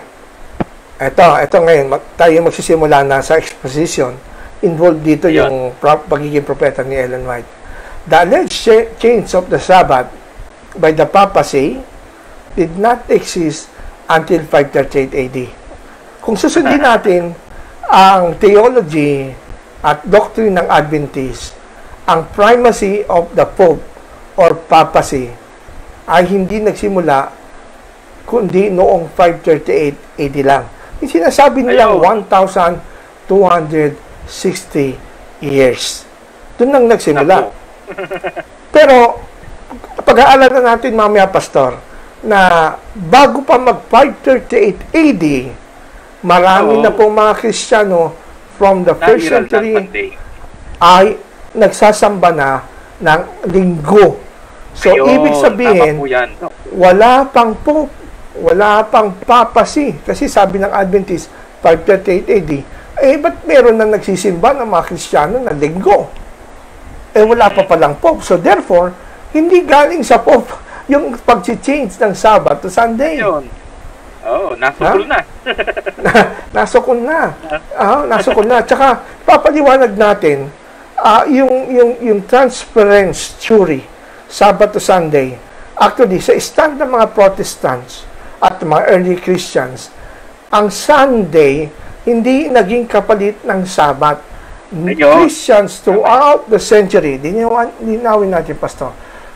Ito ngayon, tayo magsisimula na sa exposition. Involved dito yung pagiging propeta ni Ellen White. The alleged change of the Sabbath by the papacy did not exist until 538 AD. Kung susundin natin ang theology at doctrine ng Adventist, ang primacy of the Pope or papacy ay hindi nagsimula kundi noong 538 AD lang. Yung sinasabi nilang 1,260 years. Doon lang nagsimula. Pero, pag-aalalan natin mamaya, Pastor, na bago pa mag-538 AD, marami na pong mga Kristiyano from the first century ay nagsasamba na ng linggo. So, ibig sabihin, wala pang Pope, wala pang papacy. Kasi sabi ng Adventist, 538 AD, ba't meron na nagsisimba ng mga Kristiyano na linggo? Wala pa palang Pope. So, therefore, hindi galing sa Pope yung pag-change ng Sabbath to Sunday. Nasukol na. Nasukol na. Nasukol na. Tsaka, papaliwanag natin, yung transference theory, Sabbath to Sunday, actually, sa stand ng mga Protestants at mga early Christians, ang Sunday hindi naging kapalit ng Sabbath. Christians throughout the century, linawin natin, Pastor,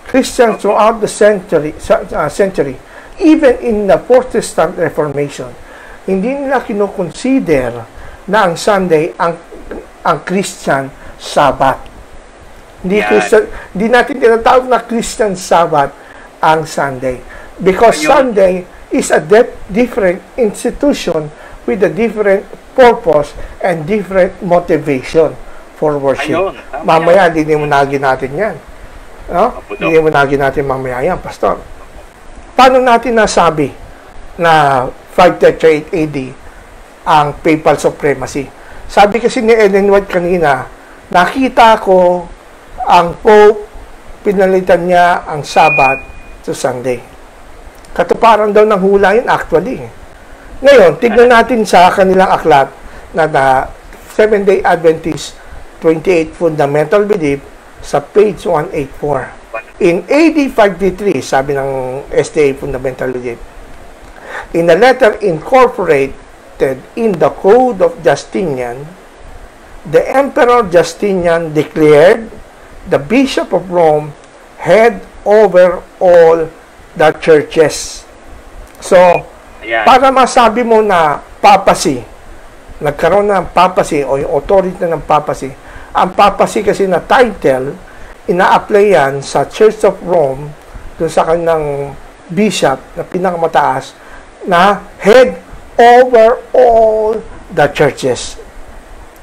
Christians throughout the century, even in the Protestant Reformation, hindi nila kinoconsider na ang Sunday ang Christian Sabbath. Hindi natin tinatawag na Christian Sabbath ang Sunday. Because Sunday is a different institution with a different purpose and different motivation for worship. Mamaya, linimunagin natin yan. Linimunagin natin mamaya yan, Pastor. Paano natin nasabi na 538 AD ang papal supremacy? Sabi kasi ni Ellen White kanina, nakita ko ang Pope, pinalitan niya ang Sabbath to Sunday. Katuparan daw ng hula yun actually. Ngayon, tignan natin sa kanilang aklat na Seventh-day Adventist 28 Fundamental Belief sa page 184. In AD 533, sabi ng SDA Fundamental Belief, in a letter incorporated in the Code of Justinian, the Emperor Justinian declared the Bishop of Rome head over all the churches. So, para masabi mo na papacy, nagkaroon ng papacy o yung authority ng papacy, ang papacy kasi na title, ina-apply yan sa Church of Rome, dun sa kanilang bishop na pinakamataas, na head over all the churches.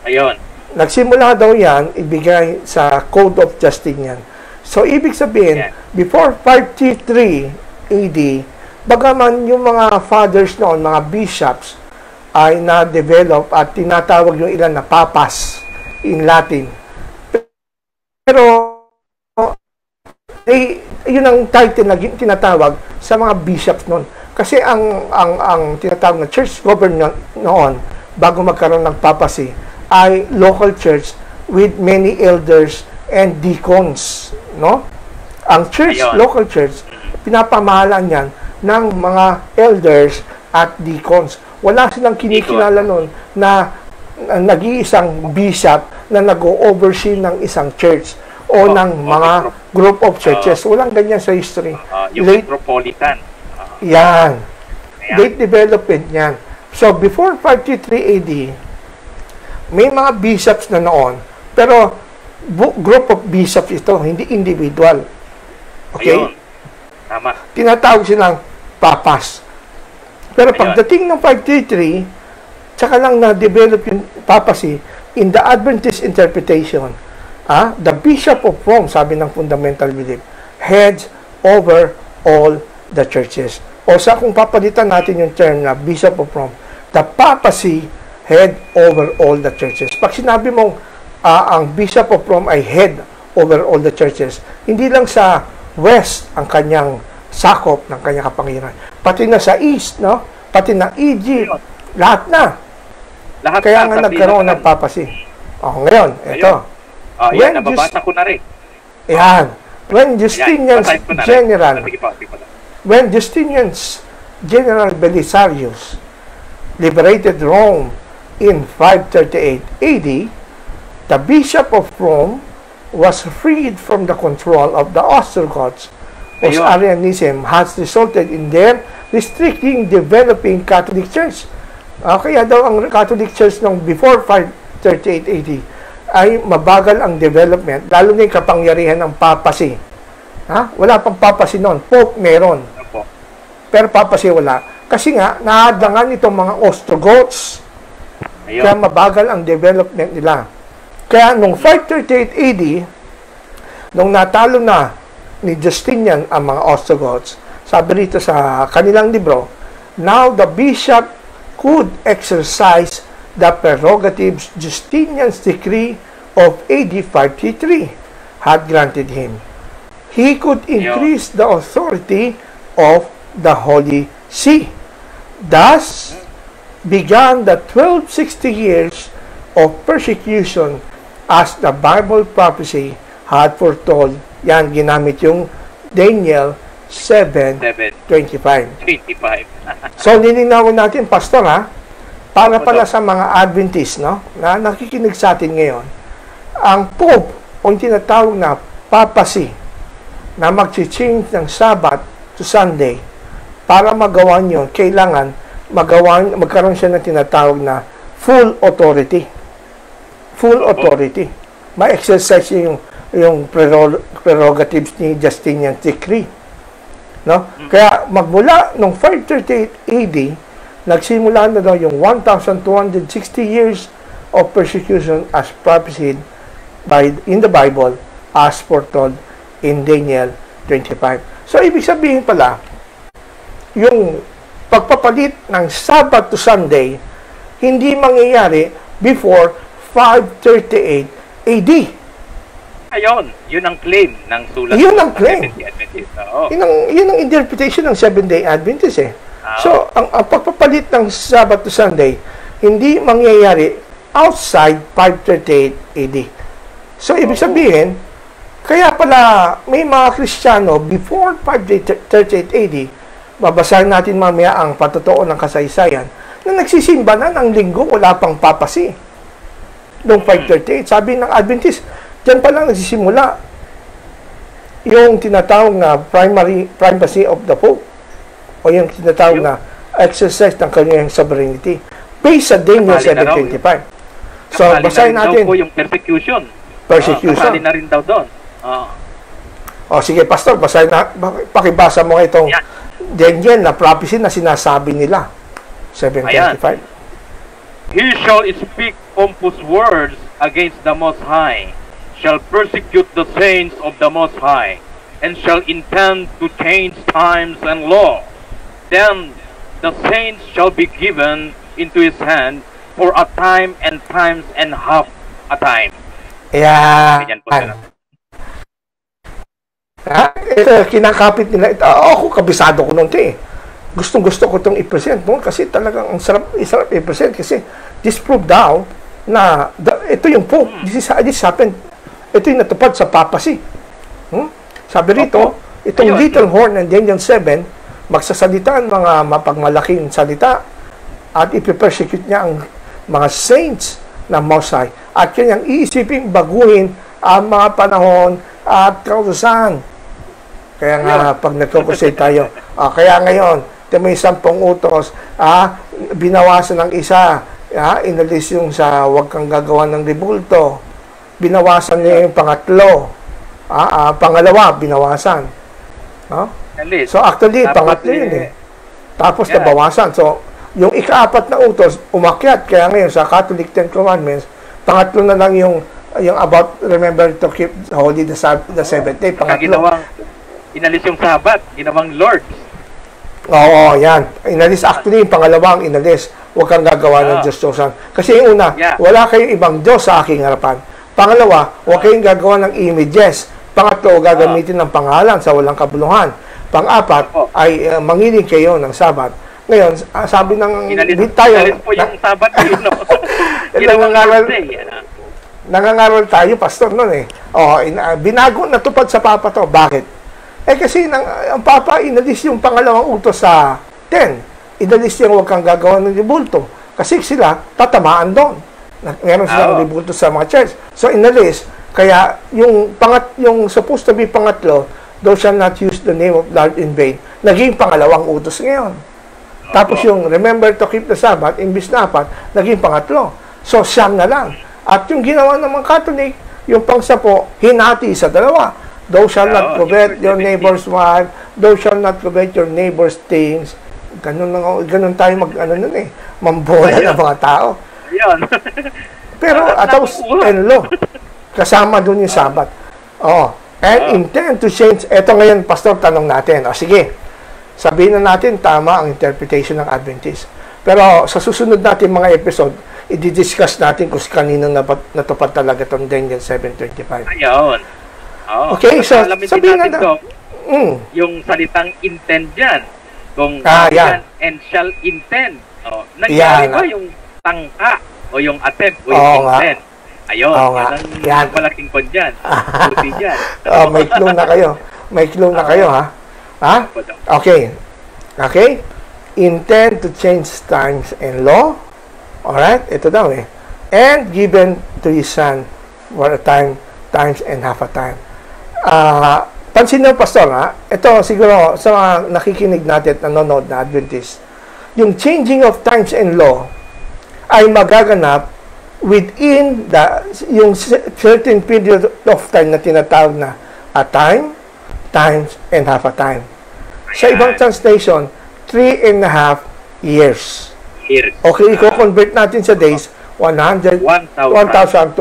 Ayun. Nagsimula daw yan, ibigay sa Code of Justinian. So, ibig sabihin, before 533 AD, Bagaman yung mga fathers noon, mga bishops, ay na-develop at tinatawag yung ilan na papas in Latin. Pero, yun ang title na tinatawag sa mga bishops noon. Kasi ang tinatawag na church government noon, bago magkaroon ng papacy, ay local church with many elders and deacons. No? Ang church, local church, pinapamahalaan yan ng mga elders at deacons. Wala silang kinikilala noon na nag-iisang bishop na nag-oversee ng isang church o ng mga group of churches. Walang ganyan sa history. Yung metropolitan. Yan. Late development yan. So, before 533 AD, may mga bishops na noon, pero group of bishops ito, hindi individual. Okay? Ayun. Tama. Tinatawag silang papas. Pero pagdating ng 533, tsaka lang na-develop yung papacy in the Adventist interpretation. The Bishop of Rome, sabi ng fundamental belief, heads over all the churches. O sa kung papalitan natin yung term na Bishop of Rome, the papacy head over all the churches. Pag sinabi mong ang Bishop of Rome ay head over all the churches, hindi lang sa West ang kanyang sakop ng kanyang kapangyarihan. Pati na sa East, no? Pati na Egypt, lahat na. Kaya nga nagkaroon ng papacy. Ngayon, ito. Yan, nababasa ko na rin. Yan. When Justinian's General Belisarius liberated Rome in 538 AD, the Bishop of Rome was freed from the control of the Ostrogoths, whose Arianism has resulted in their restricting developing Catholic Church. Kaya daw ang Catholic Church nung before 538 AD ay mabagal ang development, lalo na yung kapangyarihan ng papacy. Wala pang papacy noon. Pope meron. Pero papacy wala. Kasi nga, nahadangan itong mga Ostrogoths. Kaya mabagal ang development nila. Kaya nung 538 AD, nung natalo na ni Justinian ang mga Ostrogoths, sabi rito sa kanilang libro, now the bishop could exercise the prerogatives Justinian's decree of AD 533 had granted him. He could increase the authority of the Holy See. Thus began the 1260 years of persecution as the Bible prophecy had foretold. Yan, ginamit yung Daniel 7:25. So, nilinawan natin, Pastor, para pala sa mga Adventist, no, na nakikinig sa atin ngayon, ang Pope, o yung tinatawag na papacy, na mag-change ng Sabbath to Sunday, para magawa nyo, kailangan magkaroon siya ng tinatawag na full authority. Full authority. Ma-exercise yung prerogatives ni Justinian's decree. No? Kaya magmula nung 538 AD, nagsimula na daw yung 1,260 years of persecution as prophesied in the Bible as foretold in Daniel 25. So, ibig sabihin pala, yung pagpapalit ng Sabbath to Sunday, hindi mangyayari before 538 AD. Ayun, yun ang claim ng sulat. Yun ang claim. Yun ang interpretation ng Seventh-day Adventist eh. So, ang pagpapalit ng Sabbath to Sunday, hindi mangyayari outside 538 AD. So, ibig sabihin, kaya pala may mga Kristiyano before 538 AD, babasahin natin mamaya ang patotoo ng kasaysayan, na nagsisimba na ng linggo, wala pang papasi. Noong 538, sabi ng Adventist, diyan pa lang nagsisimula yung tinatawag na primacy of the Pope o yung tinatawag na exercise ng kanyang sovereignty based sa Daniel 7:25. So, basahin natin. Yung persecution. Kasali na rin daw doon. Sige, Pastor, basahin na, pakibasa mo itong Daniel na prophecy na sinasabi nila. 7:25. He shall speak pompous words against the Most High, shall persecute the saints of the Most High, and shall intend to change times and law. Then the saints shall be given into his hand for a time and times and half a time. Ganyan po sila. Ito, kinakapit nila. Ako, kabisado ko nun ito eh. Gustong-gusto ko itong i-present mo kasi talagang ang sarap i-present kasi this proved out na ito yung Pope. This happened. Ito yung natupad sa papacy. Sabi rito, itong little horn and Daniel 7, magsasalita ang mga mapagmalaking salita at ipipersecute niya ang mga saints ng Most High. At kanyang iisiping baguhin ang mga panahon at kautusan. Kaya nga, pag nagkukusay tayo, kaya ngayon, may 10 utos, binawasan ng isa, inalis yung sa huwag kang gagawa ng ribulto, binawasan niya yung pangatlo, pangalawa, binawasan. So actually, pangatlo yun eh. Tapos nabawasan. So, yung ika-4 na utos, umakyat. Kaya ngayon, sa Catholic 10 Commandments, pangatlo na lang yung about, remember to keep holy the seventh day. Pangatlo. Inalis yung Sabat, ginawang Lord. Oo, yan. Inalis, actually, yung pangalawang inalis. Huwag kang gagawa ng Diyos-Diyosan. Kasi yung una, wala kayong ibang Diyos sa aking harapan. Pangalawa, huwag kayong gagawa ng images. Pangatlo, gagamitin ng pangalan sa walang kabuluhan. Pang-apat, ay mangiling kayo ng Sabat. Ngayon, sabi ng inalis po yung Sabat yun, no? Nangangaral tayo, pastor, nun eh. Binago, natupad sa Papa to. Bakit? Kasi ang Papa, inalis yung pangalawang utos sa 10. Inalis yung huwag kang gagawa ng ribulto. Kasi sila, tatamaan doon. Meron silang ribulto sa mga church. So, inalis. Kaya, yung supposed to be pangatlo, thou shall not use the name of Lord in vain. Naging pangalawang utos ngayon. Tapos yung remember to keep the Sabbath, imbis na 4, naging pangatlo. So, siyam na lang. At yung ginawa ng mga Catholic, yung pang-10, hinati sa 2. Thou shall not covet your neighbor's wife, thou shall not covet your neighbor's things. Ganun tayo nun eh. Mambola ng mga tao. Pero, ataos and law. Kasama dun yung Sabbath. And intend to change. Ito ngayon, pastor, tanong natin. Sige, sabihin na natin tama ang interpretation ng Adventist. Pero sa susunod natin mga episode, i-discuss natin kung kanino natupad talaga itong Daniel 7:25. Ayun. Okay, so sabihin natin yung salitang intend dyan. Kung and shall intend. Nangyari ba yung tangka o yung attempt o yung intend? Ayun, yan ang malaking kon dyan. Buti dyan. May clue na kayo. May clue na kayo, ha? Okay. Okay? Intend to change times and law. Alright? Ito daw eh. And given to his son for a time, times and half a time. Pansin nyo, pastor, ha? Ito siguro sa mga nakikinig natin at nanonood na Adventist. Yung changing of times and law ay magaganap within yung certain period of time na tinatawag na a time, times, and half a time. Sa ibang translation, 3.5 years. Okay, i-convert natin sa days, 1,260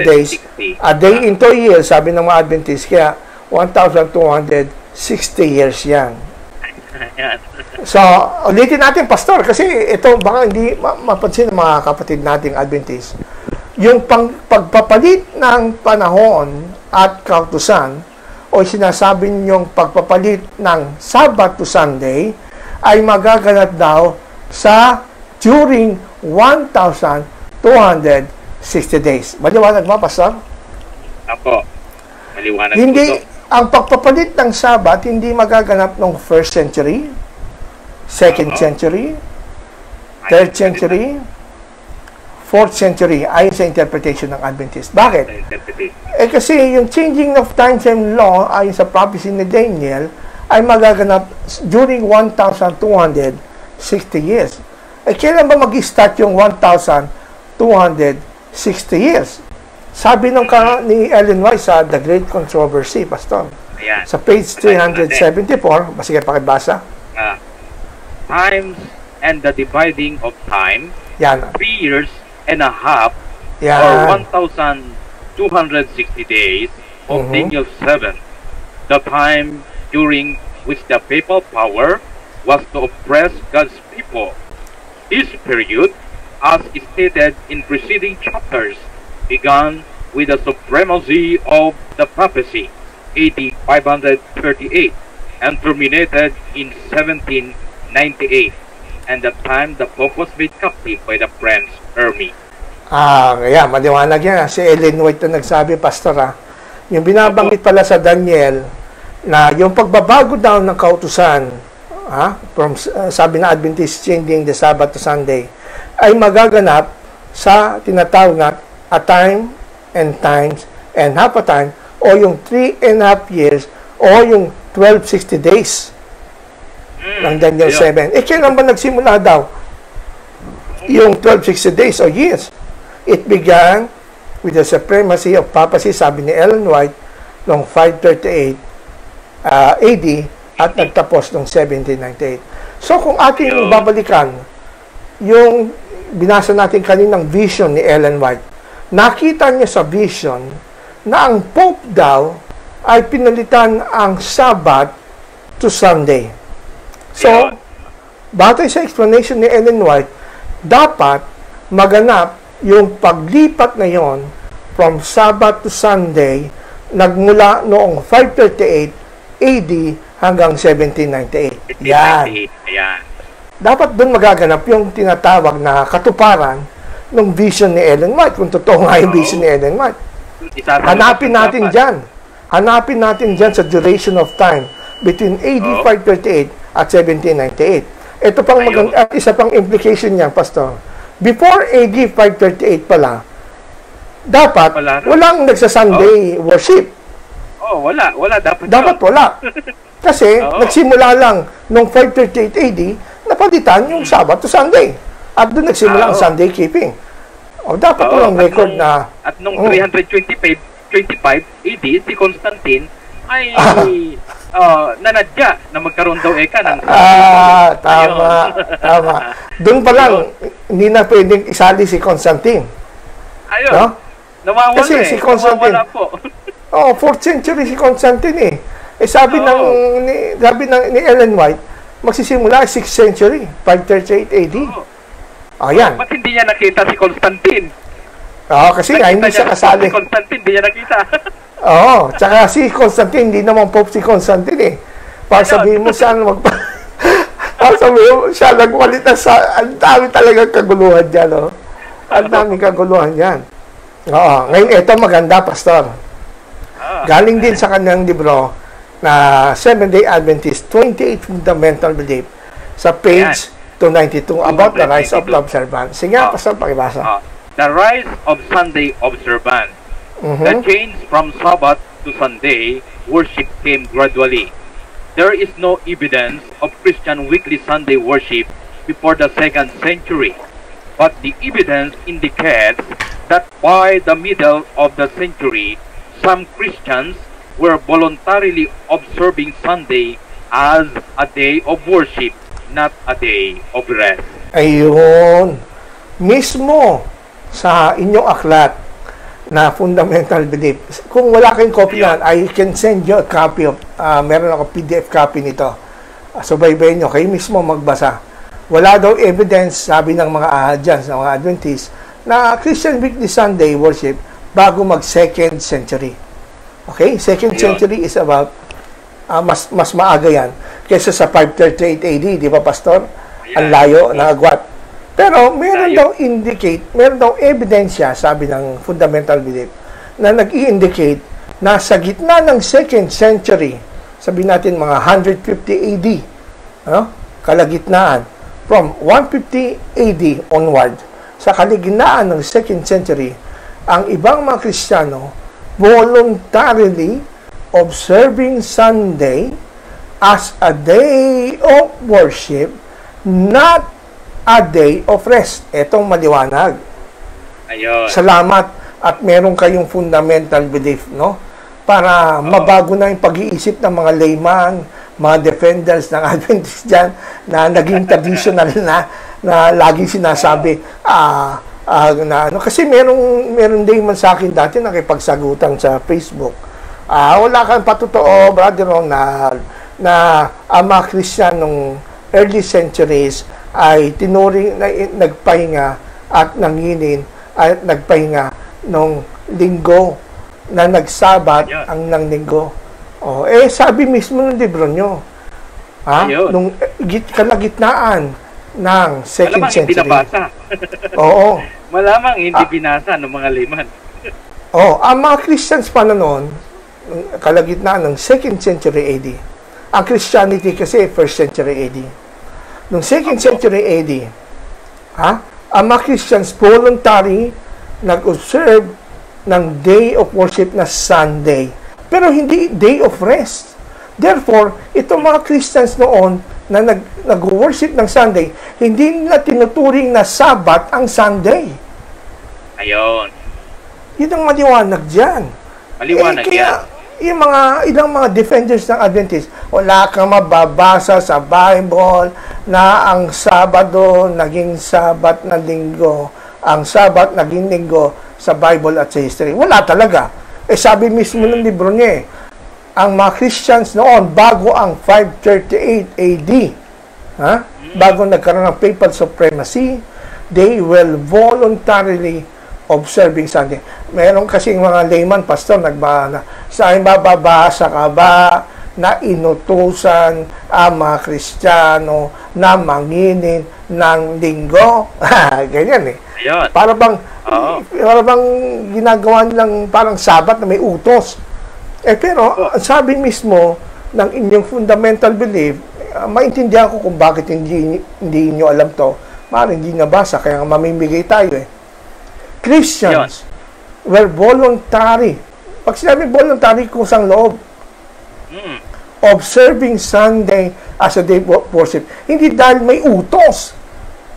days. A day into a year, sabi ng mga Adventist, kaya 1,260 years yan. So, ulitin natin, pastor, kasi ito baka hindi mapansin ng mga kapatid nating Adventist. Yung pagpapalit ng panahon at kautusan o sinasabi niyong pagpapalit ng Sabbath to Sunday ay magaganap daw sa during 1,260 days. Maliwanag ba, pastor? Apo. Maliwanag hindi, po. Ang pagpapalit ng Sabbath hindi magaganap ng 1st century, 2nd century, 3rd century, 4th century, ayon sa interpretation ng Adventist. Bakit? Kasi yung changing of times and law, ayon sa prophecy ni Daniel, ay magaganap during 1,260 years. Kailan ba mag-start yung 1,260 years? Sabi ni Ellen White sa The Great Controversy, pastor. Ayan. Sa page 374, sige pakibasa. Times and the dividing of time, Yan. 3 years and a half, Yan. or 1,260 days of Daniel 7, the time during which the papal power was to oppress God's people. This period, as stated in preceding chapters, began with the supremacy of the papacy, AD 538, and terminated in 1798, and the time the Pope was made captive by the French army. Kaya maliwanag yan. Si Ellen White na nagsabi, Pastor, yung binabanggit pala sa Daniel, na yung pagbabago daw ng kautusan, sabi na Adventist changing the Sabbath to Sunday, ay magaganap sa tinatawag na a time and times and half a time, o yung 3.5 years, o yung 1260 days ng Daniel 7. Kailan ba nagsimula daw yung 1260 days o years? It began with the supremacy of papacy, sabi ni Ellen White, noong 538 AD at nagtapos noong 1798. So kung ating babalikan yung binasa natin kaninang vision ni Ellen White, nakita niya sa vision na ang Pope daw ay pinalitan ang Sabbath to Sunday. So, batay sa explanation ni Ellen White, dapat maganap yung paglipat na yon from Sabbath to Sunday nagmula noong 538 AD hanggang 1798. Yan. Dapat doon magaganap yung tinatawag na katuparan ng vision ni Ellen White, kung totoo nga yung vision ni Ellen White. Hanapin natin dyan. Hanapin natin dyan sa duration of time between AD 538 at 1798. Ito pang isa pang implication niyan, Pastor. Before AD 538 pala, dapat walang nagsa-Sunday worship. Wala dapat. Dapat wala. Kasi nagsimula lang nung 538 AD, napalitan yung Sabbath to Sunday. At doon nagsimula ang Sunday keeping. Dapat walang record na... At nung 325 AD, si Constantine ay nanadya na magkaroon daw ng... Tama. Doon pa lang, hindi na pwedeng isali si Constantine. Ayun. No? Nawawala kasi si Constantine... Nawawala po. 4th century si Constantine sabi ni Ellen White, magsisimula 6th century, 538 AD. Yan. Ba't hindi niya nakita si Constantine? Kasi nga, hindi siya kasali. Si Constantine, hindi niya nakita. Tsaka si Constantine, hindi naman Pope si Constantine Para sabihin mo siya, para sabihin mo siya, nagwalit na sa, ang dami talagang kaguluhan dyan, Ang daming kaguluhan dyan. Ngayon, ito maganda, Pastor. Galing din sa kanyang libro na Seventh-day Adventist 28 Fundamental Belief sa page 292 about the rise of the observance. Sige, Pastor, pakibasa. The rise of Sunday observance. The change from Sabbath to Sunday worship came gradually. There is no evidence of Christian weekly Sunday worship before the 2nd century, but the evidence indicates that by the middle of the century, some Christians were voluntarily observing Sunday as a day of worship, not a day of rest. Ayun. Mismo sa inyong aklat na fundamental belief. Kung wala kayong copy yan, I can send you a copy of, meron ako PDF copy nito. Subaybayin nyo, kayo mismo magbasa. Wala daw evidence, sabi ng mga Ahadians, ng mga Adventists, na Christian weekly Sunday worship bago mag 2nd century. Okay? 2nd century is about, mas maaga yan, kaysa sa 538 AD, di ba, Pastor? Ang layo na agwat. Pero meron daw meron daw ebidensya, sabi ng fundamental belief, na nag-i-indicate na sa gitna ng 2nd century, sabi natin mga 150 AD, kalagitnaan, from 150 AD onward, sa kalagitnaan ng 2nd century, ang ibang mga Kristiyano voluntarily observing Sunday as a day of worship, not a day of rest. Etong maliwanag. Ayun. Salamat at meron kayong fundamental belief, para mabago na yung pag-iisip ng mga layman, mga defenders ng Adventist dyan, na naging traditional na laging sinasabi, kasi meron din man sa akin dati nakipagsagutan sa Facebook. Wala kang patotoo, Brother Ronald, na ang mga Kristiyanong early centuries ay tinuring na nagpahinga at nanginin at nagpahinga nung linggo na nagsabat ang ng linggo. Sabi mismo ng libro nyo, nung kalagitnaan ng second century. Malamang hindi nabasa. Oo. Malamang hindi binasa ng mga layman. Ang mga Christians pa na noon, kalagitnaan ng 2nd century AD. Ang Christianity kasi 1st century AD. Noong 2nd century AD, ang mga Christians voluntary nag-observe ng day of worship na Sunday. Pero hindi day of rest. Therefore, itong mga Christians noon na nag-worship ng Sunday, hindi nila tinuturing na Sabbath ang Sunday. Ayun. Yun ang maliwanag dyan. Maliwanag yan. Yung ilang mga defenders ng Adventist, wala kang mababasa sa Bible na ang Sabado naging Sabat na linggo. Ang Sabat naging linggo sa Bible at sa history. Wala talaga. Sabi mismo ng libro niya ang mga Christians noon, bago ang 538 AD, bago nagkaroon ng papal supremacy, they will voluntarily observing Sunday. Meron kasing mga layman, pastor, saan bababasa ka ba na inutusan ang mga Kristiyano na manginin ng linggo? Ganyan Ayun. Para bang ginagawa nilang parang Sabat na may utos. Pero sabi mismo ng inyong fundamental belief, maintindihan ko kung bakit hindi niyo alam to. Maaaring hindi nabasa, kaya mamimigay tayo Christians were voluntary. Pag sinabi voluntary, kusang loob. Observing Sunday as a day of worship. Hindi dahil may utos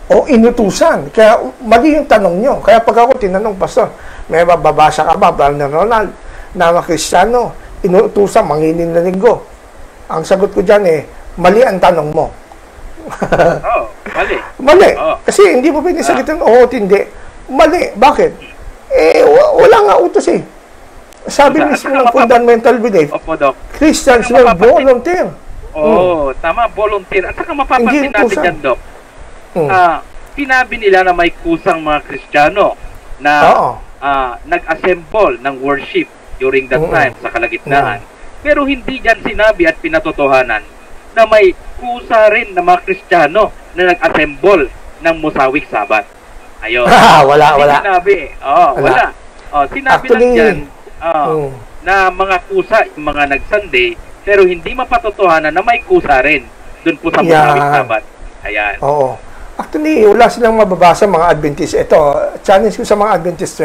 o inutusan. Kaya mali yung tanong nyo. Kaya pag ako tinanong, pastor, may babasa ka ba, Brother Ronald, na mga Kristiyano, inutusan, manginin na linggo? Ang sagot ko dyan mali ang tanong mo. Mali. Mali. Kasi hindi mo pwede sagitan, hindi. Mali. Bakit? Wala nga utos Sabi mismo ng fundamental belief, Christians were volunteer. Tama, volunteer. At saka mapapansin natin dyan, Doc. Sinabi nila na may kusang mga Kristiyano na nag-assemble ng worship during that time sa kalagitnaan. Pero hindi dyan sinabi at pinatotohanan na may kusa rin na mga Kristiyano na nag-assemble ng Musawik Sabat. Ayun. Wala. Sinabi. Wala. Sinabi lang dyan na mga kusa, yung mga nag-Sunday, pero hindi mapatotohanan na may kusa rin doon po sa Musawik Sabat. Ayan. Actually, wala silang mababasa mga Adventist. Ito, challenge ko sa mga Adventist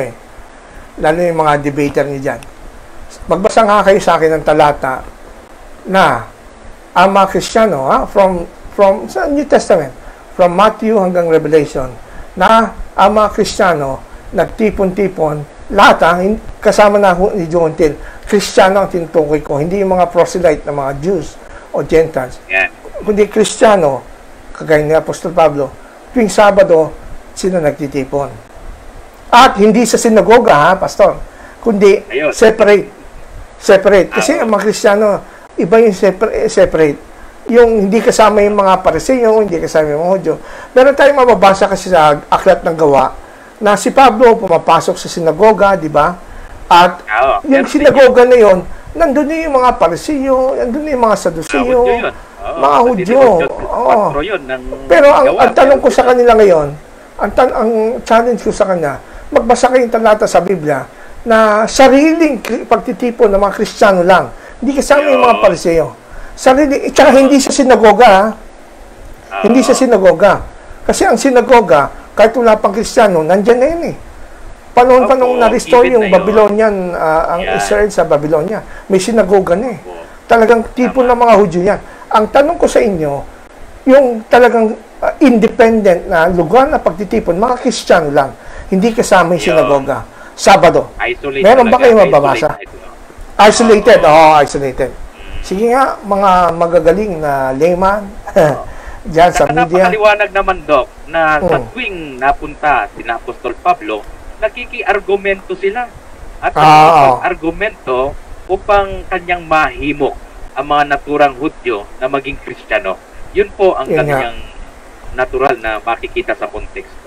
lalo yung mga debater niyo dyan. Magbasa nga kayo sa akin ng talata na ang mga Kristiyano, from sa New Testament, from Matthew hanggang Revelation, na ang mga Kristiyano nagtipon-tipon, lahat kasama na ni John Till, Kristiyano ang tinutukoy ko, hindi yung mga proselyte na mga Jews o Gentiles. Kundi Kristiyano, kagaya ni Apostol Pablo, tuwing Sabado, sila nagtitipon. At hindi sa sinagoga, pastor, kundi separate. Kasi ang mga Kristiyano, iba yung separate. Yung hindi kasama yung mga Pariseo, hindi kasama yung mga Hudyo. Meron tayong mababasa kasi sa Aklat ng Gawa na si Pablo pumapasok sa sinagoga, di ba? At yung sinagoga na yon, nandun yung mga Pariseo, nandun yung mga Saduceo, mga Hudyo. Pero ang tanong ko sa kanila ngayon, ang challenge ko sa kanya, magbasa kayong talata sa Biblia na sariling pagtitipon ng mga Kristiyano lang. Hindi kasama yung mga Pariseo. Tsaka hindi sa sinagoga. Hindi sa sinagoga. Kasi ang sinagoga, kahit wala pang Kristiyano, nandyan na yun Panahon-panahon na-restore yung Babylonian, ang Israel sa Babylonia. May sinagoga na Talagang tipo ng mga Hudyo yan. Ang tanong ko sa inyo, yung talagang independent na lugar na pagtitipon, mga Kristiyano lang, hindi kasama yung sinagoga. Sabado. Meron ba kayo mababasa? Isolated. Isolated. Sige nga, mga magagaling na layman dyan sa media. Napakaliwanag naman, Doc, na sa tuwing napunta sina Apostol Pablo, nakiki-argumento sila. At argumento upang kanyang mahimok ang mga naturang Hudyo na maging Kristiyano. Yun po ang Yun nga. kanyang natural na makikita sa konteksto.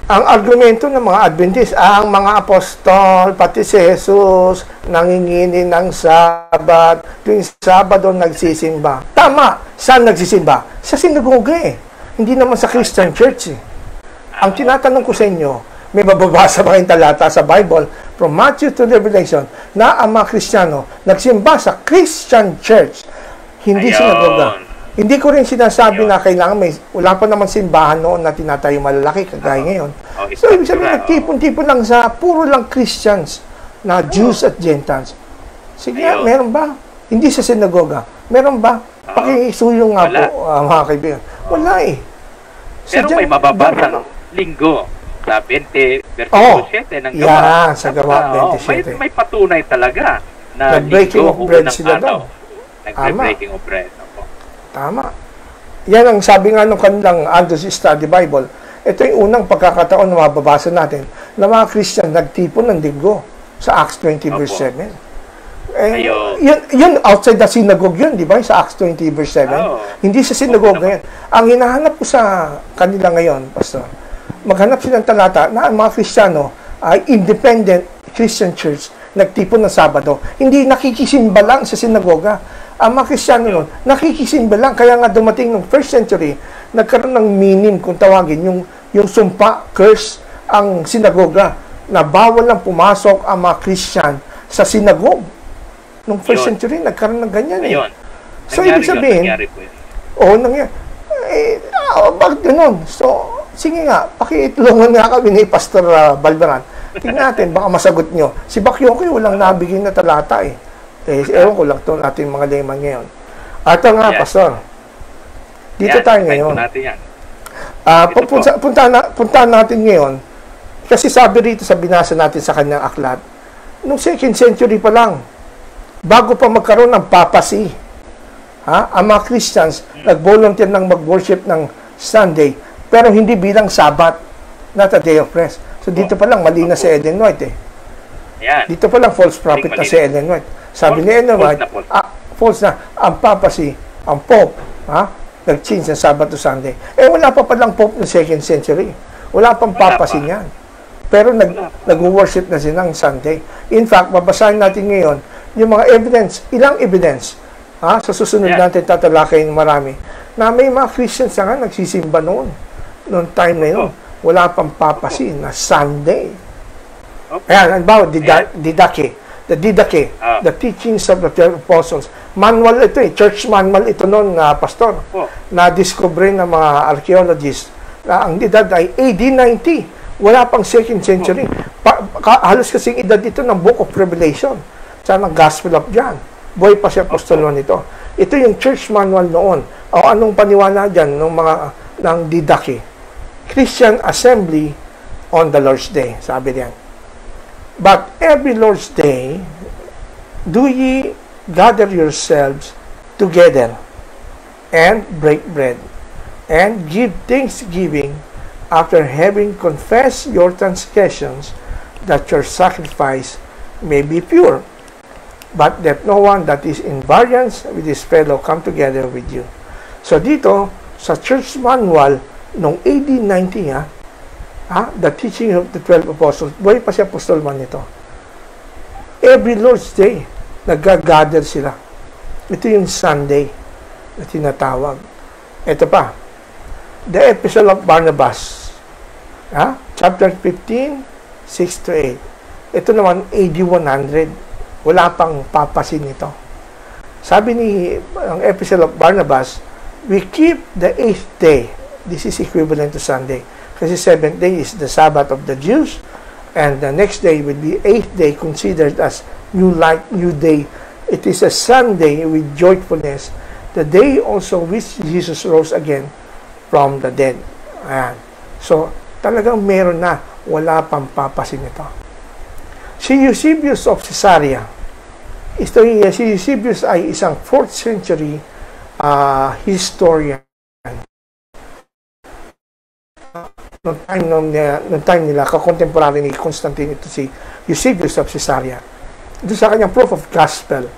Ang argumento ng mga Adventist, ang mga apostol, pati si Jesus, nangingini ng Sabat, tuwing Sabado nagsisimba. Tama! Saan nagsisimba? Sa sinagoga eh. Hindi naman sa Christian Church eh. Ang tinatanong ko sa inyo, may mababasa ba kayong talata sa Bible from Matthew to Revelation na ang mga Kristiyano nagsimba sa Christian Church, hindi Ayun. sinagoga. Hindi ko rin sinasabi Ayun. na kailangan wala pa naman simbahan noon na tinatayo malalaki kagaya ngayon. Oh, So, ibig sabihin, nagtipon-tipon lang sa puro lang Christians na Jews at Gentiles. Sige, Ayun. meron ba? Hindi sa sinagoga. Meron ba? Pakisuyong nga Wala. po, mga kaibigan. Wala eh. Pero Sadya- may mababasang linggo sa 20, Oh, versikulo 7 ng yeah, sa Gawa Oo, 27. may patunay talaga na Nag-breaking linggo of bread unang sila araw. daw. Nag-breaking of bread. Opo. Tama. Yan ang sabi nga ng kanilang Andrews Study Bible. Ito yung unang pagkakataon na mababasa natin na mga Christian nagtipon ng linggo sa Acts 20 verse Opo. 7. Eh, Ayun. yun outside the synagogue yun, di ba? Sa Acts 20 verse 7. Oo. Hindi sa synagogue yan. Ang hinahanap ko sa kanila ngayon, Pastor, maghanap silang talata na ang mga Kristiyano ay independent Christian church nagtipon ng Sabado. Hindi nakikisimba lang sa sinagoga. Ang mga Kristiyano nun, nakikisimba lang. Kaya nga dumating ng first century, nagkaroon ng minim, kung tawagin, yung sumpa, curse, ang sinagoga, na bawal lang pumasok ang mga Christian sa sinagogue. Nung first Ayun. century, nagkaroon ng ganyan eh. Ayun. So, Nangyari ibig sabihin, yun, nangyari po yun. oo, nangyari. Bakit ganun? So, sige nga, pakiitlungan nga kami ni Pastor Balbaran. Tingnan natin, baka masagot nyo. Si Bakyokoy, walang nabigyan na talata eh. Ewan ko lang ito ating mga layman ngayon. At nga, Yes. Pastor, dito Yan, tayo try ngayon. po natin yan. Ito po. Puntahan natin ngayon, kasi sabi rito sa binasa natin sa kanyang aklat, nung 2nd century pa lang, bago pa magkaroon ng papacy, ang mga Christians nag-volunteer ng mag-worship ng Sunday, pero hindi bilang Sabbath, not a day of rest. So dito pa lang, mali na si Ellen White eh. Yan. Dito pa lang, false prophet na si Ellen White. Sabi ni Ellen White, false na, ang papacy, ang Pope, nag-change ng Sabbath to Sunday. Wala pa palang Pope ng 2nd century. Wala pang papacy niyan. Pero nag-worship na sila ng Sunday. In fact, babasahin natin ngayon yung mga evidence, ilang evidence, sa susunod natin tatalakayin marami, na may mga Christians na nga nagsisimba noon time na yun. Wala pang papacy na Sunday. Ayan, halimbawa, Didache, the teachings of the 12 apostles. Manual ito church manual ito noon, Pastor, na-discover ng mga archaeologists na ang edad ay AD 90. Wala pang 2nd century. Halos kasing edad dito ng Book of Revelation sa ng Gospel of John. Buhay pa si apostolo nito. Ito yung church manual noon. O anong paniwala dyan ng Didache? Christian assembly on the Lord's Day, sabi diyan. But every Lord's Day, do ye gather yourselves together and break bread and give thanksgiving after having confessed your transgressions, that your sacrifice may be pure, but that no one that is in variance with his fellow come together with you. So dito, sa church manual, noong AD 90, the teaching of the 12 apostles, buhay pa si Apostol man nito. Every Lord's Day, nag-gather sila. Ito yung Sunday na tinatawag. Ito pa, the Epistle of Barnabas, chapter 15, 6-8. Ito naman, AD 100. Wala pang papasin nito. Sabi ang Epistle of Barnabas, we keep the 8th day. This is equivalent to Sunday. Kasi 7th day is the Sabbath of the Jews, and the next day will be 8th day, considered as new light, new day. It is a Sunday with joyfulness, the day also which Jesus rose again from the dead. Ayan. So, talagang meron na, wala pang papasin ito. Si Eusebius of Caesarea, si Eusebius ay isang 4th century historian. Noong time nila, kakontemporary ni Constantine, ito si Eusebius of Caesarea. Ito sa kanyang proof of gospel,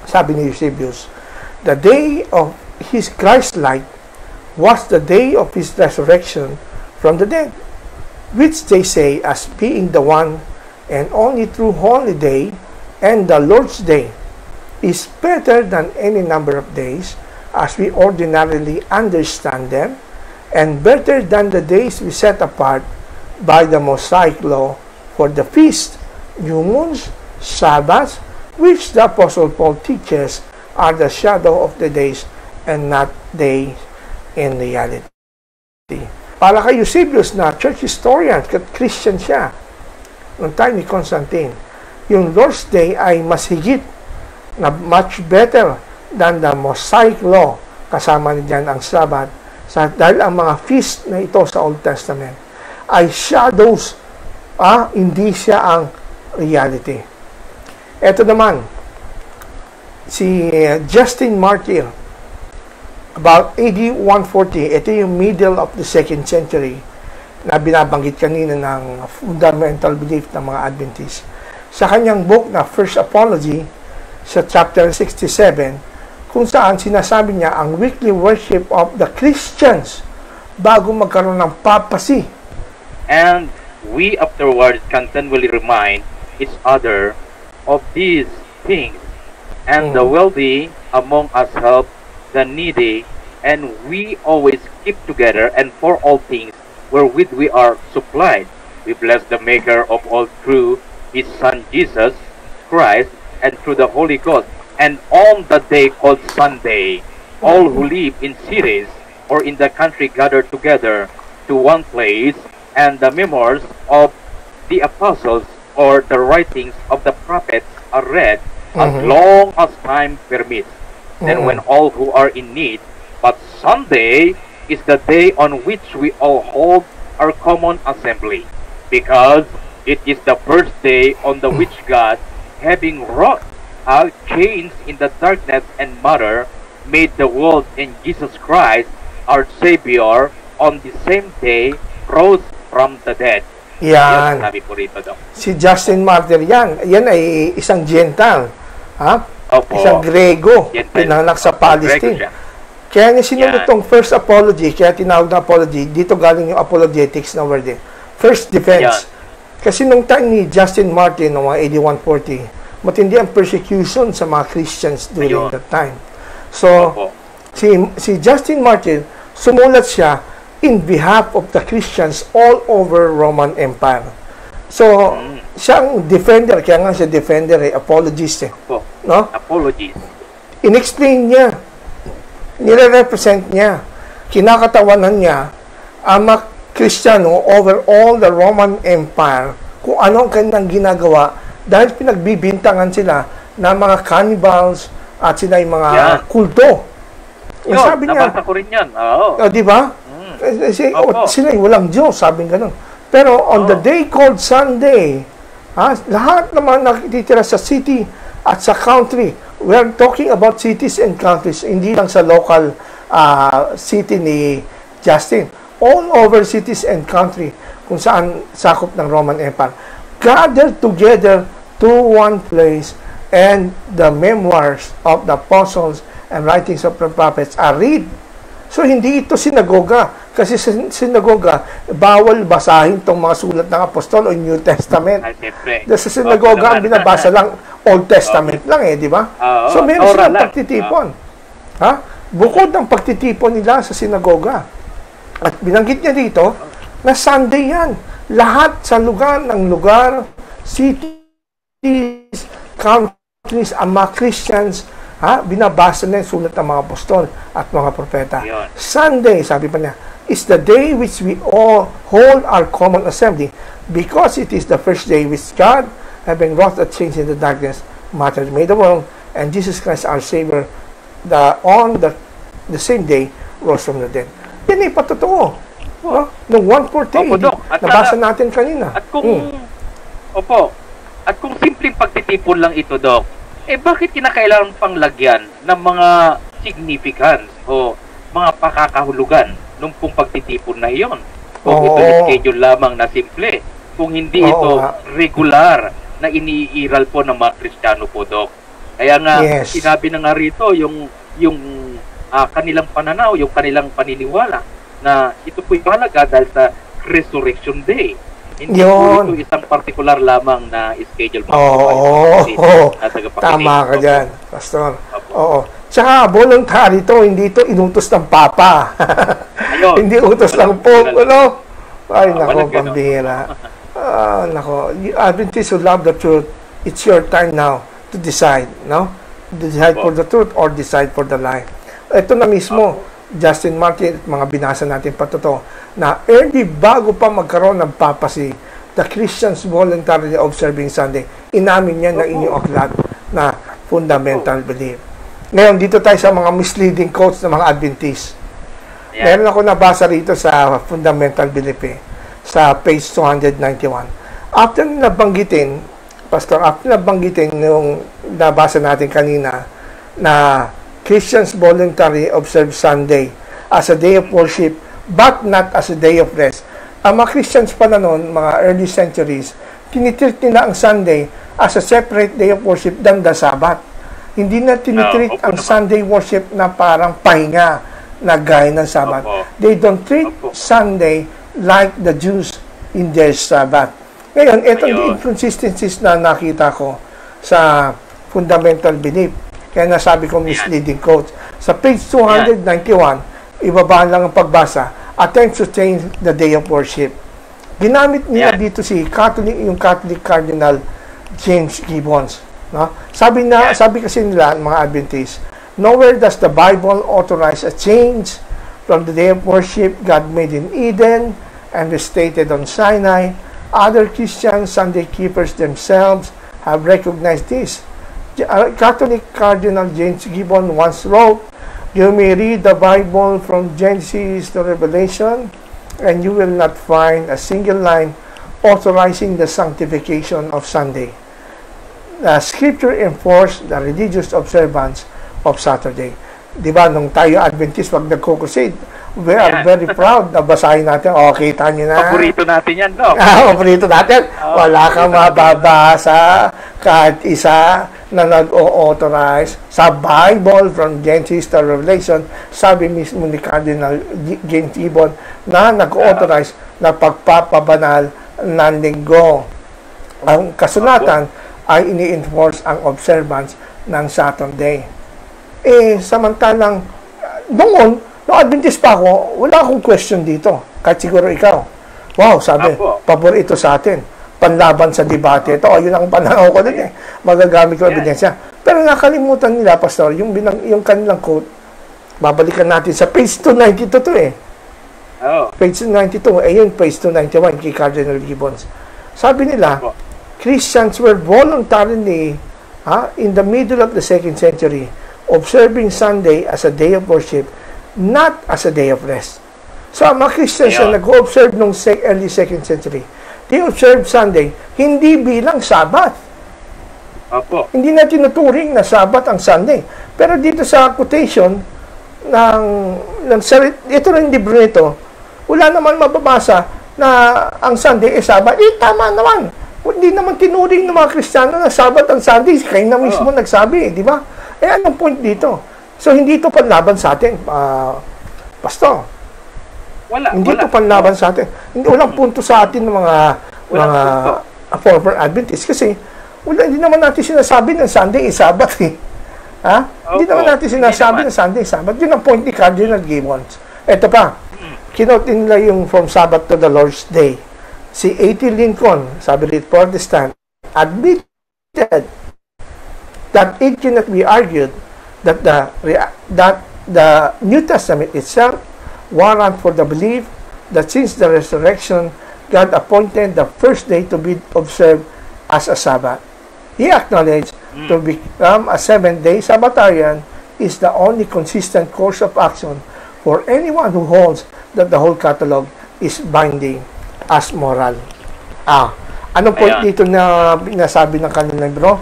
sabi ni Eusebius, the day of his Christ light was the day of his resurrection from the dead, which they say as being the one and only true holy day, and the Lord's day is better than any number of days, as we ordinarily understand them, and better than the days we set apart by the Mosaic law for the feast, new moons, Sabbaths, which the Apostle Paul teaches are the shadow of the days and not days in reality. Para kay Eusebius na church historian, Christian siya, noong time ni Constantine, yung Lord's Day ay mas higit na much better than the Mosaic law. Kasama niyan ang Sabbath. Dahil ang mga feast na ito sa Old Testament ay shadows, hindi siya ang reality. Ito naman, si Justin Martyr, about AD 140, ito yung middle of the 2nd century na binabanggit kanina ng fundamental belief ng mga Adventists. Sa kanyang book na First Apology, sa chapter 67, kung saan sinasabi niya ang weekly worship of the Christians bago magkaroon ng papacy. And we afterwards continually remind each other of these things, and the wealthy among us help the needy, and we always keep together, and for all things wherewith we are supplied, we bless the Maker of all through His Son Jesus Christ, and through the Holy Ghost. And on the day called Sunday, all who live in cities or in the country gather together to one place, and the memoirs of the apostles or the writings of the prophets are read as long as time permits. Then when all who are in need, but Sunday is the day on which we all hold our common assembly, because it is the first day on the which God, having wrought out change in the darkness and matter, made the world, in Jesus Christ, our Savior, on the same day, rose from the dead. Yan. Sabi po rito, Dok. Si Justin Martyr yan. Yan ay isang Gentile. Opo. Isang Grego. Gentile. Pinanganak sa Palestine. Grego siya. Kaya niya sinunod itong first apology, kaya tinawag na apology, dito galing yung apologetics na word eh. First defense. Kasi nung time ni Justin Martyr, noong AD 140, matindi ang persecution sa mga Christians during that time. So, si Justin Martyr, sumulat siya in behalf of the Christians all over Roman Empire. So, siyang defender, kaya nga siya defender apologist no? Apologist. In-explain niya, nire-represent niya, kinakatawanan niya ang mga Kristiyano over all the Roman Empire kung ano ang kanilang ginagawa dahil pinagbibintangan sila ng mga cannibals at sila yung mga kulto. Yun, sabi niya, nabasa ko rin yan. Di ba? Sila yung walang Diyos, sabi nga nun. Pero on the day called Sunday, lahat naman nakititira sa city at sa country. We are talking about cities and countries, hindi lang sa local city ni Justin. All over cities and country kung saan sakop ng Roman Empire. Gather together to one place, and the memoirs of the apostles and writings of the prophets are read. So, hindi ito sinagoga. Kasi sa sinagoga, bawal basahin itong mga sulat ng apostol o New Testament. Sa sinagoga, ang binabasa lang Old Testament lang di ba? So, meron silang pagtitipon. Bukod ng pagtitipon nila sa sinagoga. At binanggit niya dito, na Sunday yan. Lahat sa lugar, cities, countries, ang mga Christians, binabasa na yung sulat ng mga apostol at mga propeta. Sunday, sabi pa niya, is the day which we all hold our common assembly, because it is the first day which God, having wrought a change in the darkness, matter made the world, and Jesus Christ our Savior, on the same day, rose from the dead. Yan ay patotoo. Noong 148, nabasa natin kanina. At kung, at kung simpleng pagtitipon lang ito, Dok, bakit kinakailangan pang lagyan ng mga significance o mga pakakahulugan nung pong pagtitipon na iyon? Kung ito schedule lamang na simple, kung hindi ito regular na iniiral po ng mga Kristiyano po, Dok. Kaya nga, sinabi na nga rito, yung kanilang pananaw, yung kanilang paniniwala na ito po'y mahalaga dahil sa Resurrection Day. Hindi po ito isang particular lamang na schedule. Tama ka dyan, Pastor. Oo. Tsaka voluntary ito, hindi ito inutos ng Papa. Hindi utos ng Pope, ano? Ay, nako, pambihira. Nako, Adventists who love the truth, it's your time now to decide, no? Decide for the truth or decide for the lie. Ito na mismo, Justin Martin at mga binasa natin patuto, na early bago pa magkaroon ng papacy, the Christians voluntarily observing Sunday. Inamin niya na inyong aklat na fundamental belief. Ngayon, dito tayo sa mga misleading quotes ng mga Adventists. Meron ako nabasa rito sa fundamental belief sa page 291. After nabanggitin, Pastor, after nabanggitin yung nabasa natin kanina na Christians voluntarily observe Sunday as a day of worship but not as a day of rest. Ang mga Christians pa na noon, mga early centuries, tinitreat nila ang Sunday as a separate day of worship than the Sabbath. Hindi na tinitreat ang Sunday worship na parang pahinga na gaya ng Sabbath. They don't treat Sunday like the Jews in their Sabbath. Ngayon, itong inconsistencies na nakita ko sa fundamental belief. Kaya nasabi ko misleading quotes. Sa page 291, ibaba lang ang pagbasa, attempts to change the day of worship. Ginamit nila dito yung Catholic Cardinal James Gibbons. No? Sabi kasi nila, mga Adventists, nowhere does the Bible authorize a change from the day of worship God made in Eden and restated on Sinai. Other Christian Sunday keepers themselves have recognized this. Catholic Cardinal James Gibbon once wrote, "You may read the Bible from Genesis to Revelation, and you will not find a single line authorizing the sanctification of Sunday. The Scripture enforced the religious observance of Saturday." Diba, nung tayo Adventist, pag nagko-crusade, we are very proud na basahin natin. Kita nyo na. Paborito natin yan, no? Paborito natin. Wala kang mababasa kahit isa na nag-authorize sa Bible from Genesis to Revelation. Sabi mismo ni Cardinal James Gibbon na nag-authorize na pagpapabanal ng linggo. Ang kasulatan ay ini-enforce ang observance ng Saturday. Samantalang noong Adventist pa ako, wala akong question dito. Kahit siguro ikaw. Wow, sabi, paborito sa atin. Panlaban sa debate. Ito, yun ang pananaw ko din Magagamit ko ebidensya. Pero nakalimutan nila, Pastor, yung kanilang quote, babalikan natin sa page 292 to Page 292, yun, page 291 kay Cardinal Gibbons. Sabi nila, Christians were voluntarily, in the middle of the 2nd century, observing Sunday as a day of worship, not as a day of rest. So, ang mga Christians na nag-observe nung early 2nd century, they observe Sunday, hindi bilang Sabbath. Hindi na tinuturing na Sabbath ang Sunday. Pero dito sa quotation, ito rin libro nito, wala naman mababasa na ang Sunday ay Sabbath. Tama naman. Hindi naman tinuring ng mga Kristiyano na Sabbath ang Sunday. Kayo na mismo nagsabi, di ba? Anong point dito? So, hindi ito panlaban sa atin, Pastor. Hindi ito panlaban sa atin. Walang punto sa atin ng mga former Adventists kasi hindi naman natin sinasabi ng Sunday is Sabbath. Hindi naman natin sinasabi ng Sunday is Sabbath. Yun ang point ni Cardinal Gibbons. Ito pa, kinote nila yung from Sabbath to the Lord's Day. Si A.T. Lincoln, sabi rin Protestant, admitted that it cannot be argued that the New Testament itself warrant for the belief that since the resurrection, God appointed the first day to be observed as a Sabbath. He acknowledged to become a 7-day Sabbatarian is the only consistent course of action for anyone who holds that the whole catalog is binding as moral. Anong point dito na nasabi ng kanilang bro?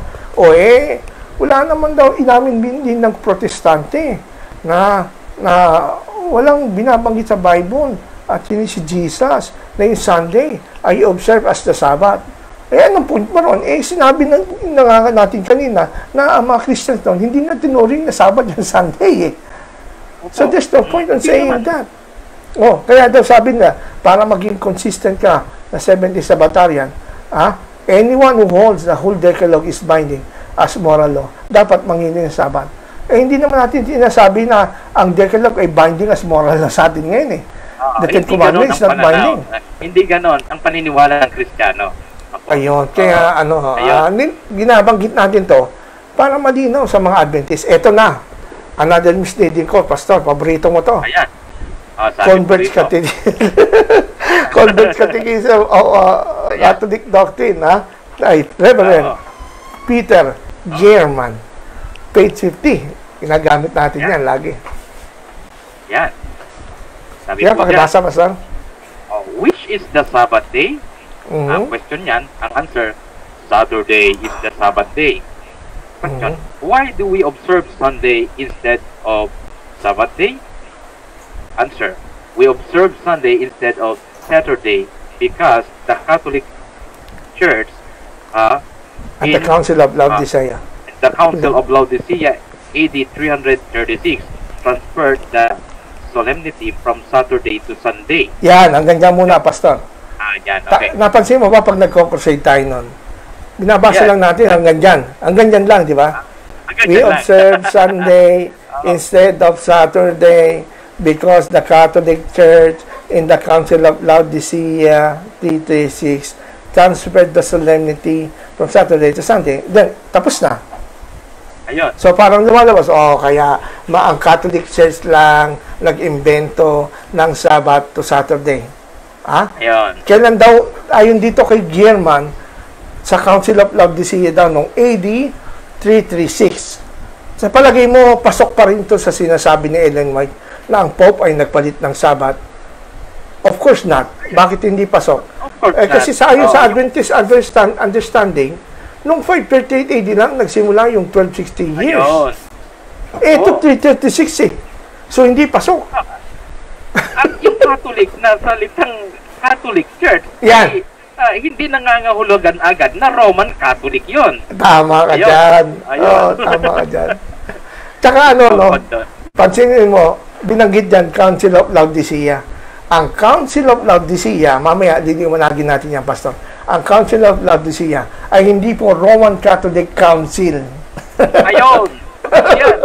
Wala naman daw inamin din ng protestante na walang binabanggit sa Bible at si Jesus na yung Sunday ay observe as the Sabbath. Anong point mo ron? Sinabi natin kanina na ang mga Christians doon hindi na tinuring na Sabbath yung Sunday. So there's no point on saying that. Oh, kaya daw sabi na, para maging consistent ka na 70 Sabbatarian, anyone who holds the whole Decalogue is binding as moral law. Dapat manginin ang Sabat. Hindi naman natin sinasabi na ang Decalogue ay binding as moral law sa atin ngayon eh. The Ten Commandments is not binding. Hindi ganon ang paniniwala ng Kristiyano. Ayun, kaya ginabanggit natin to para malinaw sa mga Adventists. Ito na, another misleading call, Pastor, paborito mo to. Ayan. Converts Catechism of Catholic Doctrine, ay Reverend Peter German, page 50. Ginagamit natin yan lagi. Yan. Sabi yan, po pakibasa, Pastor. Which is the Sabbath day? Ang question yan, ang answer, Saturday is the Sabbath day. Question, why do we observe Sunday instead of Sabbath day? Answer, we observe Sunday instead of Saturday because the Catholic Church at the Council of Laodicea. The Council of Laodicea, AD 336, transferred the solemnity from Saturday to Sunday. Yan, hanggang dyan muna, Pastor. Yan, okay. Napansin mo ba pag nagko-crusade tayo nun? Binabasa lang natin hanggang dyan. Hanggang dyan lang, di ba? We observe Sunday instead of Saturday because the Catholic Church in the Council of Laodicea 336 transferred the solemnity from Saturday to Sunday. Then, tapos na. Ayun. So, parang lumalabas, kaya ang Catholic Church lang nag-imbento ng Sabbath to Saturday. Ayun. Kailan daw, ayon dito kay German, sa Council of Laodicea daw, noong AD 336. Sa palagay mo, pasok pa rin to sa sinasabi ni Ellen White na ang Pope ay nagpalit ng Sabbath? Of course not. Bakit hindi pasok? Of course not. Kasi sa ayon sa Adventist understanding, noong 538 AD lang, nagsimula yung 1260 years. Ayun. Ito 336 eh. So, hindi pasok. At yung Catholic na salitang Catholic Church, yan. Hindi nangangahulugan agad na Roman Catholic yon. Tama ka dyan. Tama ka dyan. Tsaka pansinin mo, binanggit dyan, Council of Laodicea. Ang Council of Laodicea, mamaya, diniwanagin natin yan, Pastor. Ang Council of Laodicea ay hindi po Roman Catholic Council. Ayun! Ayun!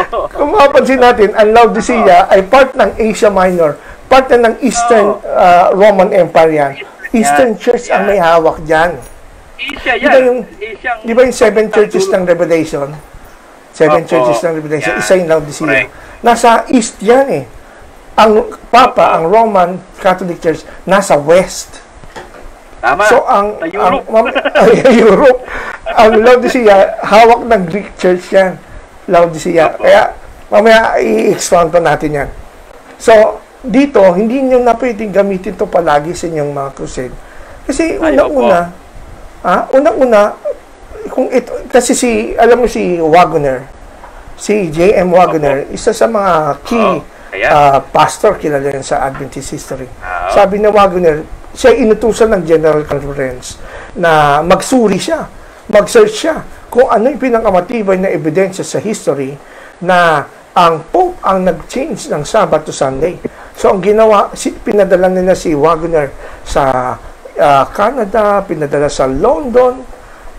Kung mapapansin natin, ang Laodicea ay part ng Asia Minor, part na ng Eastern Roman Empire yan. Eastern Church ang may hawak dyan. Asia yan. Di ba yung 7 churches ng Revelation? 7 churches ng Revelation, isa yung Laodicea. Nasa East yan eh. Ang Papa, ang Roman Catholic Church, nasa West. Tama. So, Europe, ang Laodicea, hawak ng Greek Church yan. Laodicea. Kaya, mamaya i-expound pa natin yan. So, dito, hindi nyo na pwedeng gamitin to palagi sa inyong mga crusade. Kasi unang-una, kung ito, kasi alam mo si Waggoner, si J.M. Waggoner, isa sa mga key pastor kilala yan sa Adventist history. Sabi ni Waggoner, siya inutusan ng General Conference na magsuri siya, mag-search siya kung ano yung pinakamatibay na ebidensya sa history na ang Pope ang nag-change ng Sabbath to Sunday. So, ang ginawa, pinadala nila si Waggoner sa Canada, pinadala sa London.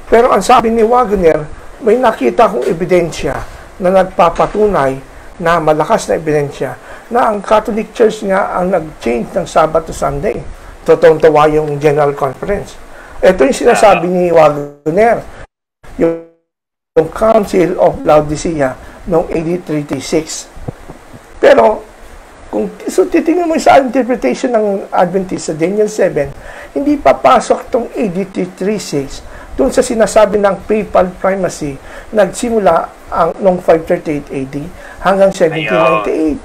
Pero ang sabi ni Waggoner, may nakita kong ebidensya na nagpapatunay na malakas na ebidensya na ang Catholic Church nga ang nag-change ng Sabbath to Sunday. Totoong-tawa yung General Conference. Ito yung sinasabi ni Waggoner, yung Council of Laodicea noong AD 336. Pero, kung titingnan mo sa interpretation ng Adventist sa Daniel 7, hindi papasok itong AD 336 doon sa sinasabi ng papal primacy nagsimula noong 538 AD hanggang 1798.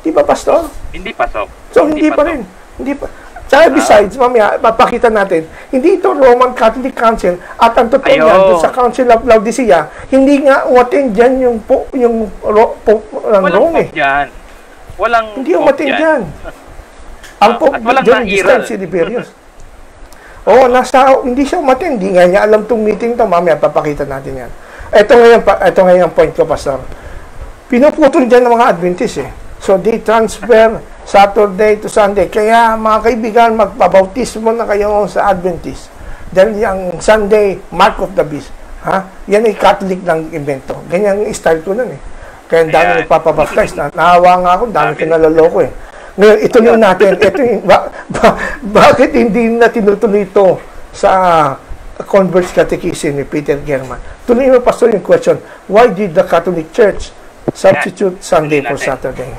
Di ba, Pastor? Hindi pasok. So, hindi pa rin. Hindi pa. Tsaka besides, mamaya, papakita natin, hindi ito Roman Catholic Council at ang totoo yan, sa Council of Laodicea, hindi nga umatin dyan yung Pope ng Rome. Hindi umatin dyan. Ang Pope during this time, si Liberius. Hindi siya umatin. Hindi nga niya alam itong meeting to. Mamaya, papakita natin yan. Ito ngayon point ko, Pastor. Pinuputol dyan ng mga Adventist eh. So, they transfer Saturday to Sunday. Kaya, mga kaibigan, magpabautismo na kayo sa Adventist. Dahil yung Sunday, mark of the beast. Ha? Yan ay Catholic ng invento. Ganyan yung style ko nun eh. Kaya ang dami nagpapabaptize na. Nahawa nga ako, dami ko naloloko eh. Ngayon, ituloy natin. Ito yung, bakit hindi na tinutuloy ito sa Converse Catechism ni Peter German? Tuloy mo, Pastor, yung question. Why did the Catholic Church substitute Sunday for Saturday?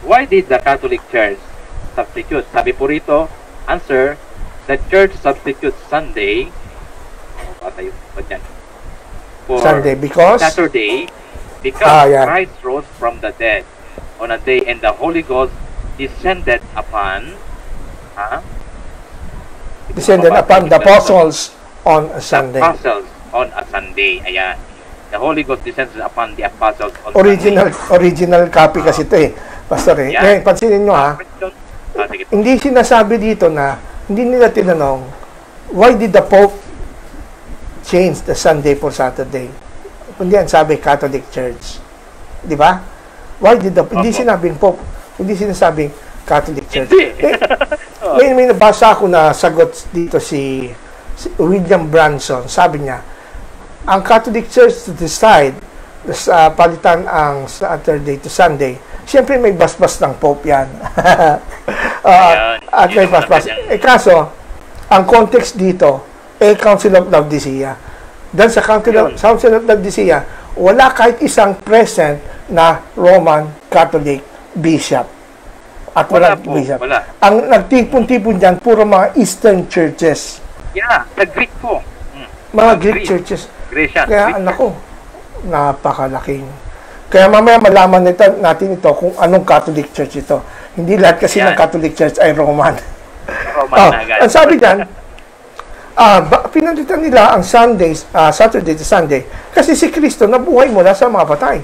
Why did the Catholic Church substitute? Sabi po rito, answer, the Church substitutes Sunday for Sunday because Saturday because Christ rose from the dead on a day and the Holy Ghost descended upon the apostles on a Sunday. The apostles on a Sunday. Ayan. The Holy Ghost descended upon the apostles on Sunday. Original copy kasi ito eh. Pastor eh. Ngayon, pansinin nyo hindi sinasabi dito na, hindi nila tinanong, why did the Pope change the Sunday for Saturday? Kundi yan sabi, Catholic Church. Di ba? Why did hindi sinabing Pope, hindi sinasabing Catholic Church. May nabasa ako na sagot dito si William Branson. Sabi niya, ang Catholic Church to decide palitan ang Saturday to Sunday, siyempre may basbas ng Pope yan. At may basbas. Kaso, ang context dito, Council of Laodicea. Dan sa Council of Laodicea, wala kahit isang present na Roman Catholic bishop. At wala bishop. Ang nagtipon-tipon dyan, puro mga Eastern churches. Yeah, the Greek po. Mga Greek churches. Grecian. Kaya anak ko, napakalaking. Kaya mamaya malaman natin ito kung anong Catholic Church ito. Hindi lahat kasi ng Catholic Church ay Roman. Ang sabi dyan, pinalitan nila ang Saturday to Sunday kasi si Kristo nabuhay mula sa mga patay.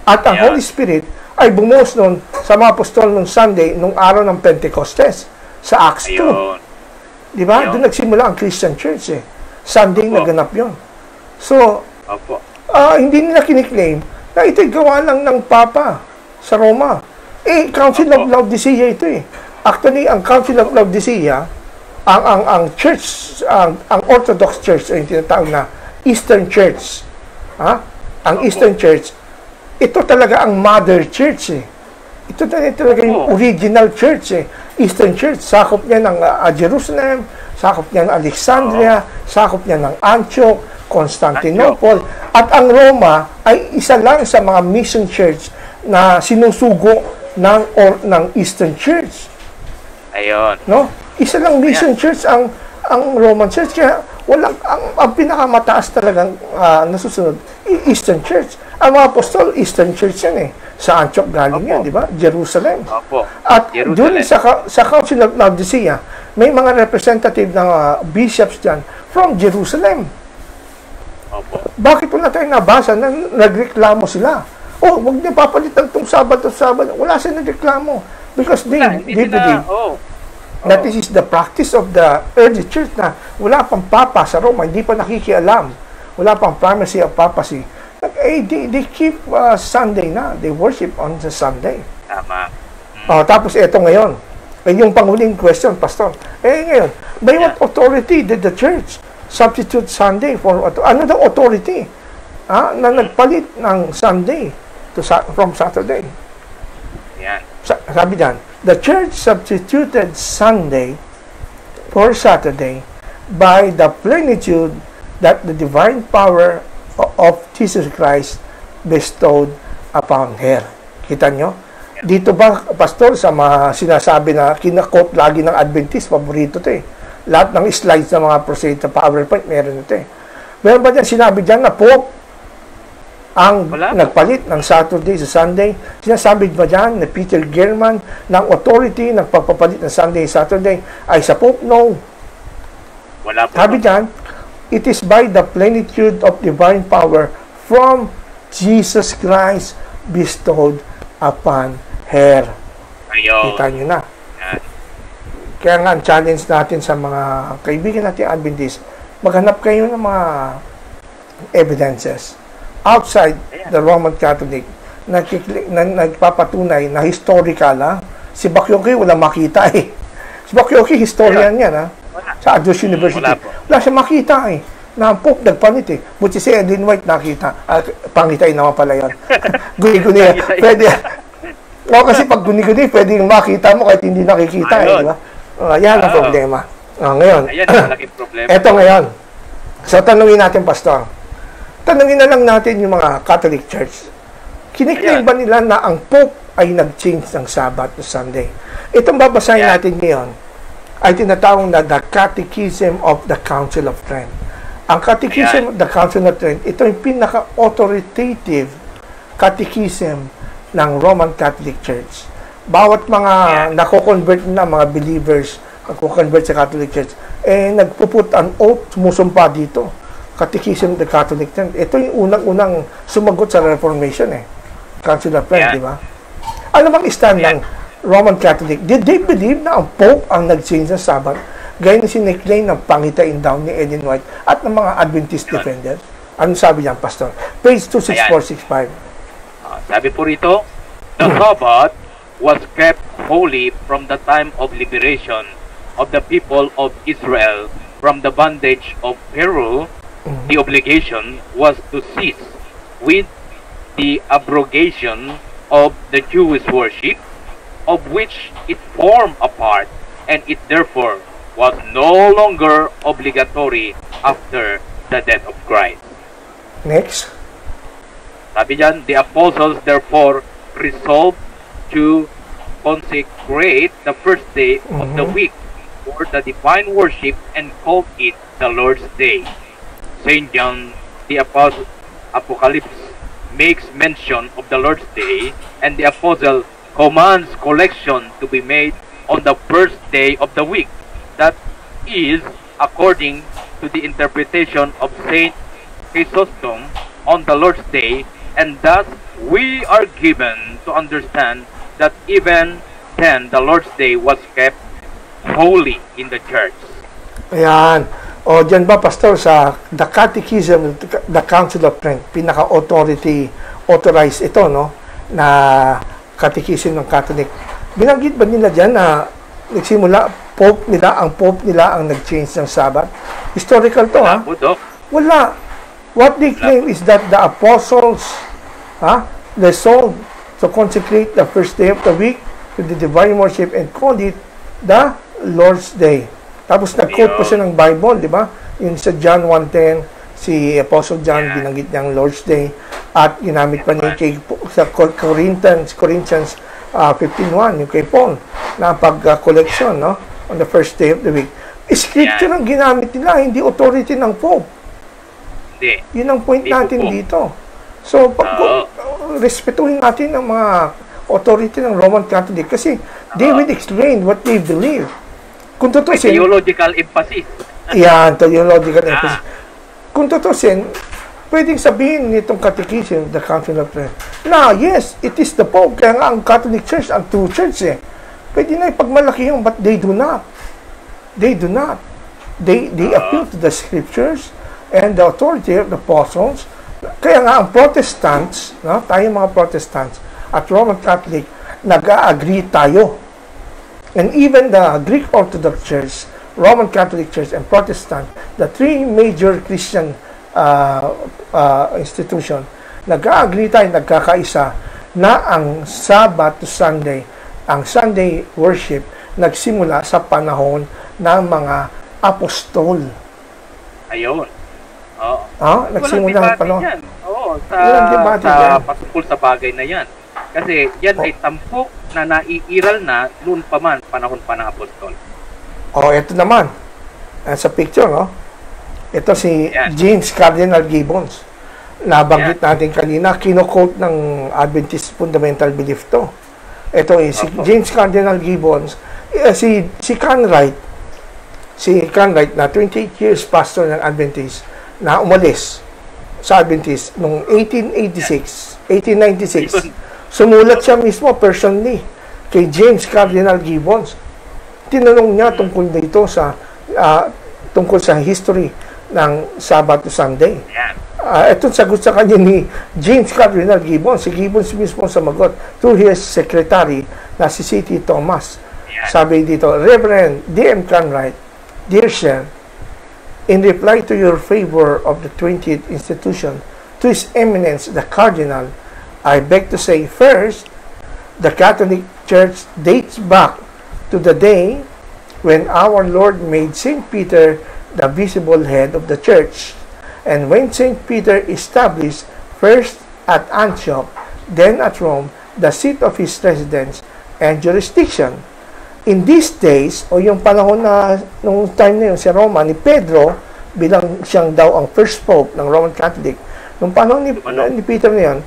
At ang Holy Spirit ay bumuhos nun sa mga apostol nung Sunday, nung araw ng Pentecostes, sa Acts 2. Di ba? Doon nagsimula ang Christian Church eh. Sunday naganap yon. So, hindi nila kiniklaim na ito'y gawa lang ng Papa sa Roma. Council of Laodicea ito eh. Actually, ang Council of Laodicea, ang church, ang Orthodox Church, ay tinatawag na Eastern Church. Ang Eastern Church, ito talaga ang Mother Church eh. Ito talaga yung original church eh. Eastern Church, sakop niya ng Jerusalem, sakop niya ng Alexandria, sakop niya ng Antioch, Constantinople, at ang Roma ay isa lang sa mga mission church na sinusugo ng Eastern Church. Ayun. No? Isa lang mission church ang Roman Church, kaya walang ang pinakamataas talagang nasusunod Eastern Church. Ang mga apostol Eastern Church yan eh. Sa Antioch galing yan, di ba? Jerusalem. At doon sa Council of Laodicea, may mga representative ng bishops dyan from Jerusalem. Bakit wala tayong nabasa na nagreklamo sila? Huwag niyo papalitan itong Sabado. Wala silang nagreklamo. Because they believe that this is the practice of the early church na wala pang Papa sa Roma, hindi pa nakikialam. Wala pang primacy of papacy. They keep Sunday na. They worship on the Sunday. Tama. Tapos ito ngayon. Yung panghuling question, Pastor. Ngayon, by what authority did the church substitute Sunday for ano daw authority na nagpalit ng Sunday from Saturday? Sabi dyan, the church substituted Sunday for Saturday by the plenitude that the divine power of Jesus Christ bestowed upon her. Kita nyo? Dito ba, Pastor, sa mga sinasabi na kinakot lagi ng Adventist, paborito ito eh. Lahat ng slides ng mga crusade sa PowerPoint, meron ito eh. Meron ba dyan sinabi dyan na Pope ang nagpalit ng Saturday sa Sunday? Sinasabi ba dyan na Peter German ng authority ng pagpapalit ng Sunday Saturday ay sa Pope? No. Wala po. Sabi dyan, it is by the plenitude of divine power from Jesus Christ bestowed upon her. Kita nyo na. Kaya nga, ang challenge natin sa mga kaibigan natin Adventist, maghanap kayo ng mga evidences. outside the Roman Catholic nagpapatunay na historical, si Bakyoki walang makita eh. Si Bakyoki, historian yan, sa Andrews University. Wala siya makita eh. Na ang Pope nagpanit eh. Buti si Ellen White nakita. Pangitain naman pala yan. Guni-guni. Pwede. Kasi pag guni-guni, pwede makita mo kahit hindi nakikita eh. Diba? Yan ang problema. Ngayon. Ayan ang malaking problema. Ito ngayon. So, tanungin natin, Pastor. Tanungin na lang natin yung mga Catholic Church. Kiniklaim ba nila na ang Pope ay nag-change ng Sabbath to Sunday? Itong babasahin natin ngayon ay tinatawag na the Catechism of the Council of Trent. Ang Catechism of the Council of Trent, ito yung pinaka-authoritative catechism ng Roman Catholic Church. Bawat mga nako-convert na mga believers, nako-convert sa Catholic Church, nagpuput an oath, sumusumpa dito. Catechism of the Catholic Church. Ito yung unang-unang sumagot sa Reformation Council of Trent, di ba? Ano bang stand ng Roman Catholic? Did they believe na ang Pope ang nag-change ng Sabbath? Gaya na siniklaim ng pangitain down ni Ellen White at ng mga Adventist defenders? Ano sabi niyan, Pastor? Page 26465. Sabi po rito, the Sabbath was kept holy from the time of liberation of the people of Israel from the bondage of Pharaoh. The obligation was to cease with the abrogation of the Jewish worship, of which it formed a part, and it therefore was no longer obligatory after the death of Christ. Next. Sabi dyan, the apostles therefore resolved to consecrate the first day of the week for the divine worship and called it the Lord's Day. St. John, the Apocalypse, makes mention of the Lord's Day, and the apostle commands collection to be made on the first day of the week. That is according to the interpretation of Saint Chrysostom on the Lord's Day, and thus we are given to understand that even then the Lord's Day was kept holy in the church. Ayan. O dyan ba, Pastor, sa the Catechism, the Council of Trent, authorized ito, no? Na Catechism ng Catholic. Binanggit ba nila dyan na nagsimula, ang Pope nila ang nag-change ng Sabbath? Historical to, ha? Wala. What they claim is that the apostles, resolved to consecrate the first day of the week to the divine worship and call it the Lord's Day. Tapos nag-quote pa siya ng Bible, di ba? Yung sa John 1:10, si Apostle John binanggit niyang Lord's Day at ginamit pa niya sa Corinthians 15:1, yung kay Paul, na pag-collection, no? On the first day of the week. Scripture ang ginamit nila, hindi authority ng Pope. Hindi. Yun ang point natin dito. So, respetuhin natin ang mga authority ng Roman Catholic kasi they will explain what they believe. Kung tutusin, theological emphasis. Yan, theological emphasis. Kung tutusin, pwedeng sabihin nitong Catechism, the Council of Trent, na yes, it is the Pope. Kaya nga ang Catholic Church, ang true church Pwede na ipagmalaki yung, but they do not. They do not. They appeal to the Scriptures and the authority of the apostles. Kaya nga ang Protestants, no, tayo mga Protestants at Roman Catholic, nag-agree tayo. And even the Greek Orthodox Church, Roman Catholic Church, and Protestant, the three major Christian institution, nag-agree tayo, nagkakaisa, na ang Sabbath to Sunday, ang Sunday worship, nagsimula sa panahon ng mga apostol. Ayun. Nagsimula ng panahon. Patungkol sa bagay na yan. Kasi yan ay tampok na naiiral na noon pa man, panahon pa ng apostol. Ito naman. Sa picture, no? Ito si James Cardinal Gibbons. Nabanggit natin kanina, kino-quote ng Adventist Fundamental Belief to. Ito si James Cardinal Gibbons, si Conrad, na 28 years pastor ng Adventist, na umalis sa Adventist noong 1896. Sumulat siya mismo personally kay James Cardinal Gibbons. Tinanong niya tungkol dito sa tungkol sa history ng Sabbath to Sunday. Itong sagot sa kanya ni James Cardinal Gibbons. Si Gibbons mismo sumagot to his secretary na si C.T. Thomas. Sabi dito, Reverend D.M. Cartwright, dear sir, in reply to your favor of the 20th institution to His Eminence the Cardinal, I beg to say first, the Catholic Church dates back to the day when our Lord made St. Peter the visible head of the Church, and when St. Peter established first at Antioch, then at Rome, the seat of his residence and jurisdiction. In these days, o yung panahon na, nung time na yun, si Roma, ni Pedro, bilang siyang daw ang first pope ng Roman Catholic, nung panahon ni Peter na yun,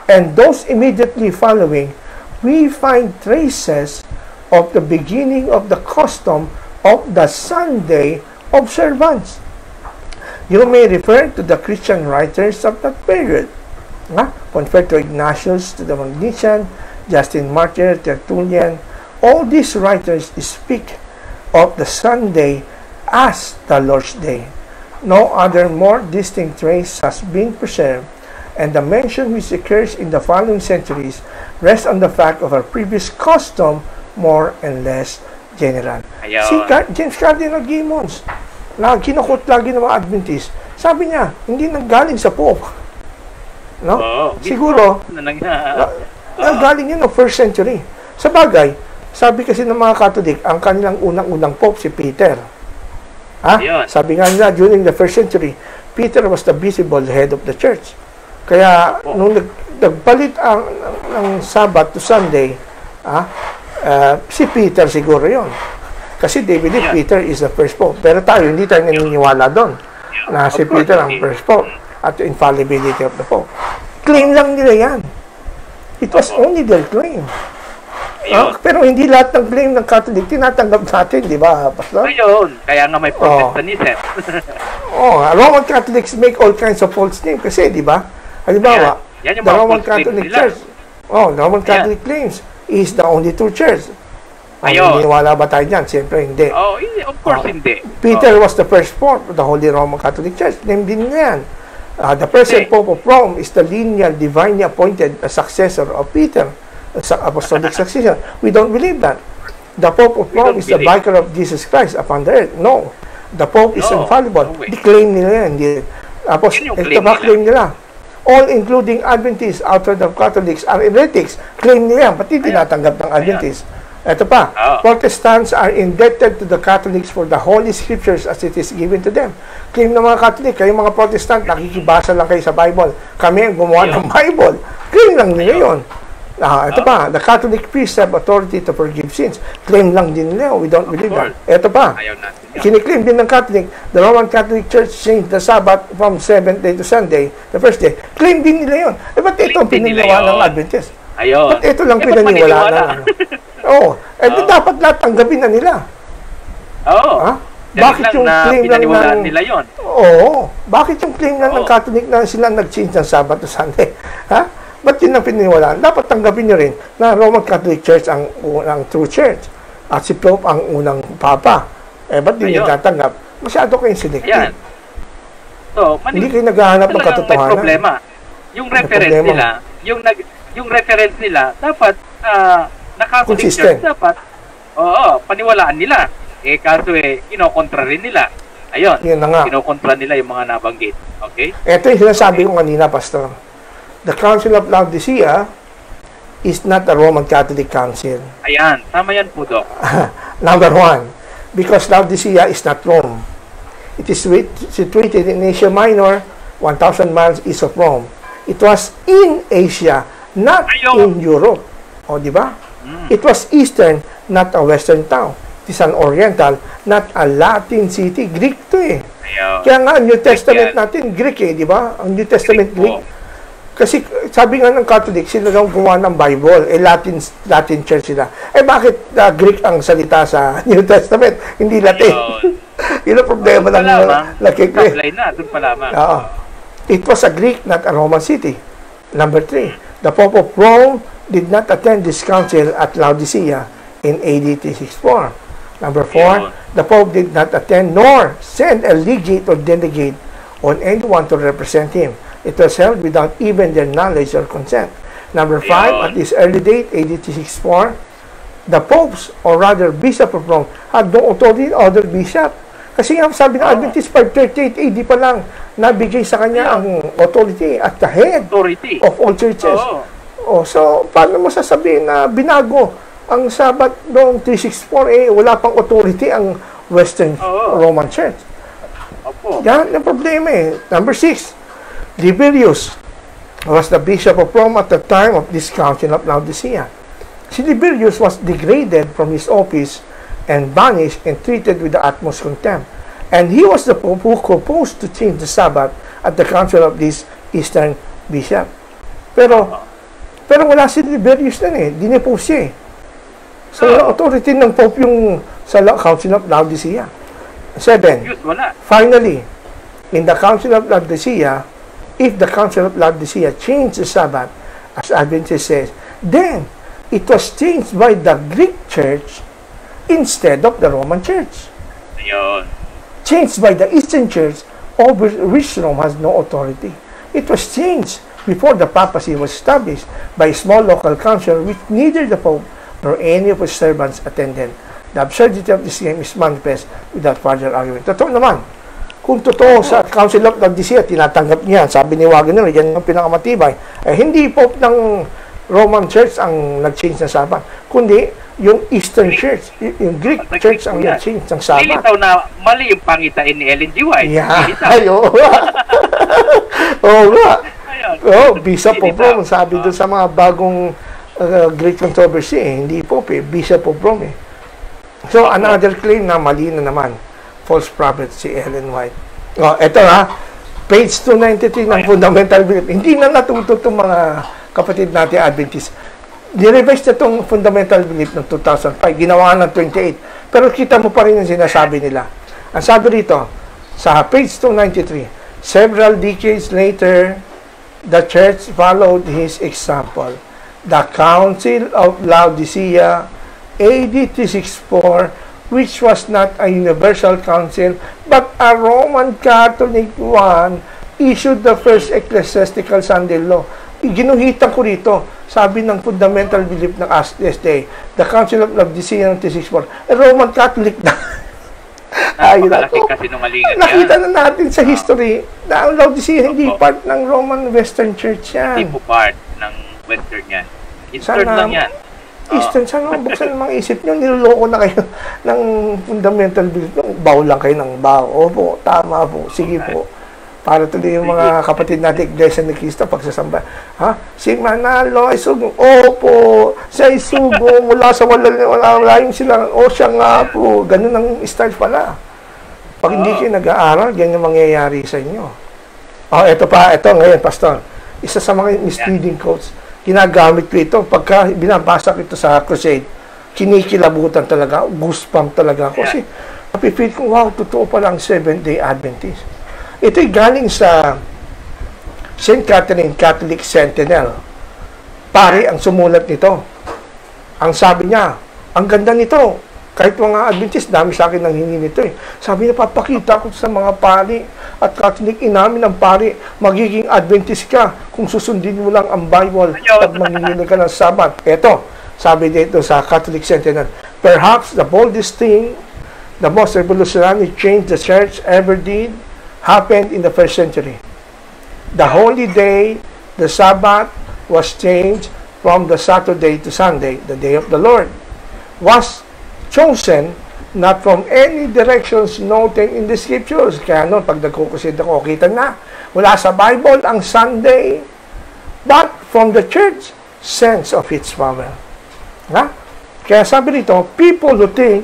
and those immediately following, we find traces of the beginning of the custom of the Sunday observance. You may refer to the Christian writers of that period. Confer to Ignatius, to the Magnesian, Justin Martyr, Tertullian. All these writers speak of the Sunday as the Lord's Day. No other more distinct trace has been preserved, and the mention which occurs in the following centuries rests on the fact of our previous custom, more and less general. Si James Cardinal Gibbons, kinukot lagi ng mga Adventist, sabi niya, hindi nanggaling sa Pope. No? Siguro, galing yun ng first century. Sa bagay, sabi kasi ng mga Catholic, ang kanilang unang-unang Pope si Peter. Sabi nga nila, during the first century, Peter was the visible head of the church. Kaya, nung nagpalit ng Sabbath to Sunday, si Peter siguro yon. Kasi they believe Peter is the first Pope. Pero tayo, hindi tayo naniniwala doon na si Peter ang first Pope at the infallibility of the Pope. Claim lang nila yan. It was only their claim. Pero hindi lahat ng claim ng Catholic tinatanggap natin, di ba, Pastor? Ayun, kaya nga may Protestantism. Roman Catholics make all kinds of false names kasi, di ba? Halimbawa, the Roman Catholic Church, the Roman Catholic claims is the only true church. Naniniwala ba tayo dyan? Siyempre, hindi. Of course, hindi. Peter was the first Pope of the Holy Roman Catholic Church. Name din niya yan. The present Pope of Rome is the lineal, divinely appointed successor of Peter. Apostolic succession. We don't believe that. The Pope of Rome is the vicar of Jesus Christ upon the earth. No. The Pope is infallible. Di claim nila yan. Ito ba claim nila? All including Adventists, outside of Catholics, are heretics. Claim nila yan. Pati tinatanggap ng Adventists. Ito pa. Protestants are indebted to the Catholics for the Holy Scriptures as it is given to them. Claim ng mga Catholic, kayong mga Protestant, nakikibasa lang kayo sa Bible. Kami ang gumawa ng Bible. Claim lang nila yun. Ito pa, the Catholic priests have authority to forgive sins. Claim lang din nila, we don't believe that. Ito pa, kiniklaim din ng Catholic, the Roman Catholic Church changed the Sabbath from 7th day to Sunday, the first day. Claim din nila yun. Ba't ito ang pininiwala ng Adventist? Ba't ito lang pinaniwala na? Dapat lahat tanggapin na nila. Bakit yung claim lang ng nila yun? Bakit yung claim lang ng Catholic na sila nag-change ng Sabbath to Sunday? Ba't yun ang pininiwalaan? Dapat tanggapin nyo rin na Roman Catholic Church ang unang true church at si Pope ang unang Papa. Ba't din nyo tatanggap? Masyado kayong selective. Hindi kayo naghahanap ng katotohanan. May problema. Yung reference nila, yung reference nila, dapat na-Catholic Church, dapat paniwalaan nila. Kaso kinokontra rin nila. Ayun, kinokontra nila yung mga nabanggit. Okay? Ito yung sinasabi ko kanina, Pastor. The Council of Laodicea is not a Roman Catholic Council. Ayan, tama yan po, Doc. Number one, because Laodicea is not Rome. It is situated in Asia Minor, 1,000 miles east of Rome. It was in Asia, not in Europe. Di ba? It was Eastern, not a Western town. It is an Oriental, not a Latin city. Greek to Kaya nga, New Testament natin, Greek di ba? Ang New Testament Greek. Kasi sabi nga ng Catholic, sila daw gumawa ng Bible, Latin church sila. Bakit Greek ang salita sa New Testament, hindi Latin? Yun ang problema ng nakikri. It was a Greek, not a Roman city. Number 3, the Pope of Rome did not attend this council at Laodicea in AD 364. Number 4, the Pope did not attend nor send a legate or delegate on anyone to represent him. It was held without even their knowledge or consent. Number 5, at this early date, AD 364, the popes, or rather Bishop of Rome, had no authority other bishop. Kasi nga sabi ng Adventist 538 AD pa lang, nabigay sa kanya ang authority at the head of all churches. So, paano mo sasabihin na binago ang Sabat noong 364, wala pang authority ang Western Roman Church. Yan ang problema Number 6, Liberius was the Bishop of Rome at the time of this Council of Laodicea. Si Liberius was degraded from his office and banished and treated with the utmost contempt. And he was the Pope who proposed to change the Sabbath at the council of this Eastern Bishop. Pero wala si Liberius nun dinepose siya So, authority ng Pope yung sa Council of Laodicea. 7. Finally, in the Council of Laodicea, if the Council of Laodicea changed the Sabbath, as Adventist says, then it was changed by the Greek Church instead of the Roman Church. Changed by the Eastern Church, over which Rome has no authority. It was changed before the papacy was established by a small local council which neither the Pope nor any of his servants attended. The absurdity of this game is manifest without further argument. Totoo naman. Kung totoo sa Council of Laodicea, tinatanggap niya, sabi ni Wagner, yan ang pinakamatibay. Hindi Pope ng Roman Church ang nag-change ng Sabbath, kundi yung Eastern Church, yung Greek Church ang nag-change ng Sabbath. Nilitaw na mali yung pangitain ni Ellen G. White. Oo nga. Bishop of Rome, sabi doon sa mga bagong Great Controversy, hindi Pope, Bishop of Rome. So, another claim na mali na naman. False prophet si Ellen White. Ito page 293 ng Fundamental Belief. Hindi na natuto itong mga kapatid natin Adventist. Nirevise na itong Fundamental Belief ng 2005. Ginawa ng 28. Pero kita mo pa rin yung sinasabi nila. Ang sabi rito, sa page 293, several decades later, the church followed his example. The Council of Laodicea, AD 364, which was not a universal council, but a Roman Catholic one, issued the first ecclesiastical Sunday law. Ginuhitan ko rito, sabi ng Fundamental Belief ng SDA, the Council of Laodicea ng 364, Roman Catholic na. Nakita na natin sa history na ang Laodicea hindi part ng Roman Western Church yan. Hindi po part ng Western yan. Eastern lang yan. Eastern, sana buksan ang mga isip nyo, niloloko na kayo ng Fundamental Belief. Baw lang kayo ng baw. Opo, tama po. Sige po. Para tuloy yung mga kapatid natin, Iglesia ni Cristo, pagsasamba. Si Manalo ay sugo. Opo, siya ay sugo. Mula sa wala yung sila. Siya nga po. Ganun ang style pala. Pag hindi kayo nag-aaral, yan yung mangyayari sa inyo. Ito ngayon, Pastor. Isa sa mga misleading quotes. Ginagamit ko ito. Pagka binabasa ko ito sa crusade, kinikilabutan talaga, goosebump talaga ako. Kasi, napipil ko, wow, totoo pala ang Seventh-day Adventist. Ito'y galing sa St. Catherine Catholic Sentinel. Pare ang sumulat nito. Ang sabi niya, ang ganda nito. Kahit mga Adventist, dami sa akin nang hingi nito Sabi niya, papakita ko sa mga pari at Catholic, inamin ng pari, magiging Adventist ka kung susundin mo lang ang Bible at manginginig ka ng Sabbath. Ito, sabi dito sa Catholic Sentinel, perhaps the boldest thing, the most revolutionary change the church ever did, happened in the first century. The holy day, the Sabbath, was changed from the Saturday to Sunday, the day of the Lord, was chosen not from any directions noted in the scriptures. Kaya noon, pag nagkukusid ako, kita na, wala sa Bible ang Sunday, but from the church sense of its power. Kaya sabi rito, people who think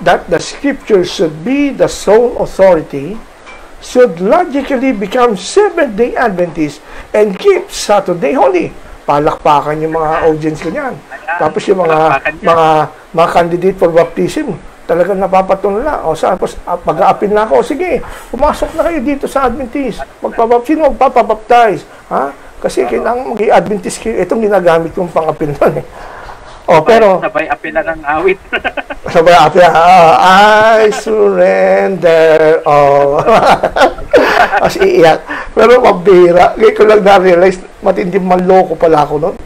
that the scriptures should be the sole authority should logically become Seventh-day Adventists and keep Saturday holy. Palakpakan yung mga audience ko niyan. Tapos yung mga candidate for baptism, talagang napapatulala. Tapos mag-a-appeal na ako, sige, pumasok na kayo dito sa Adventist. Sino magpapabaptize? Kasi kailangan mag-i-Adventist kayo. Itong ginagamit kong pang-appeal nun pero sabay apilan ang awit. sabay I surrender all. As iiyak. Pero mabira. Ngayon ko lang na-realize, matinding manloko pala ako noon.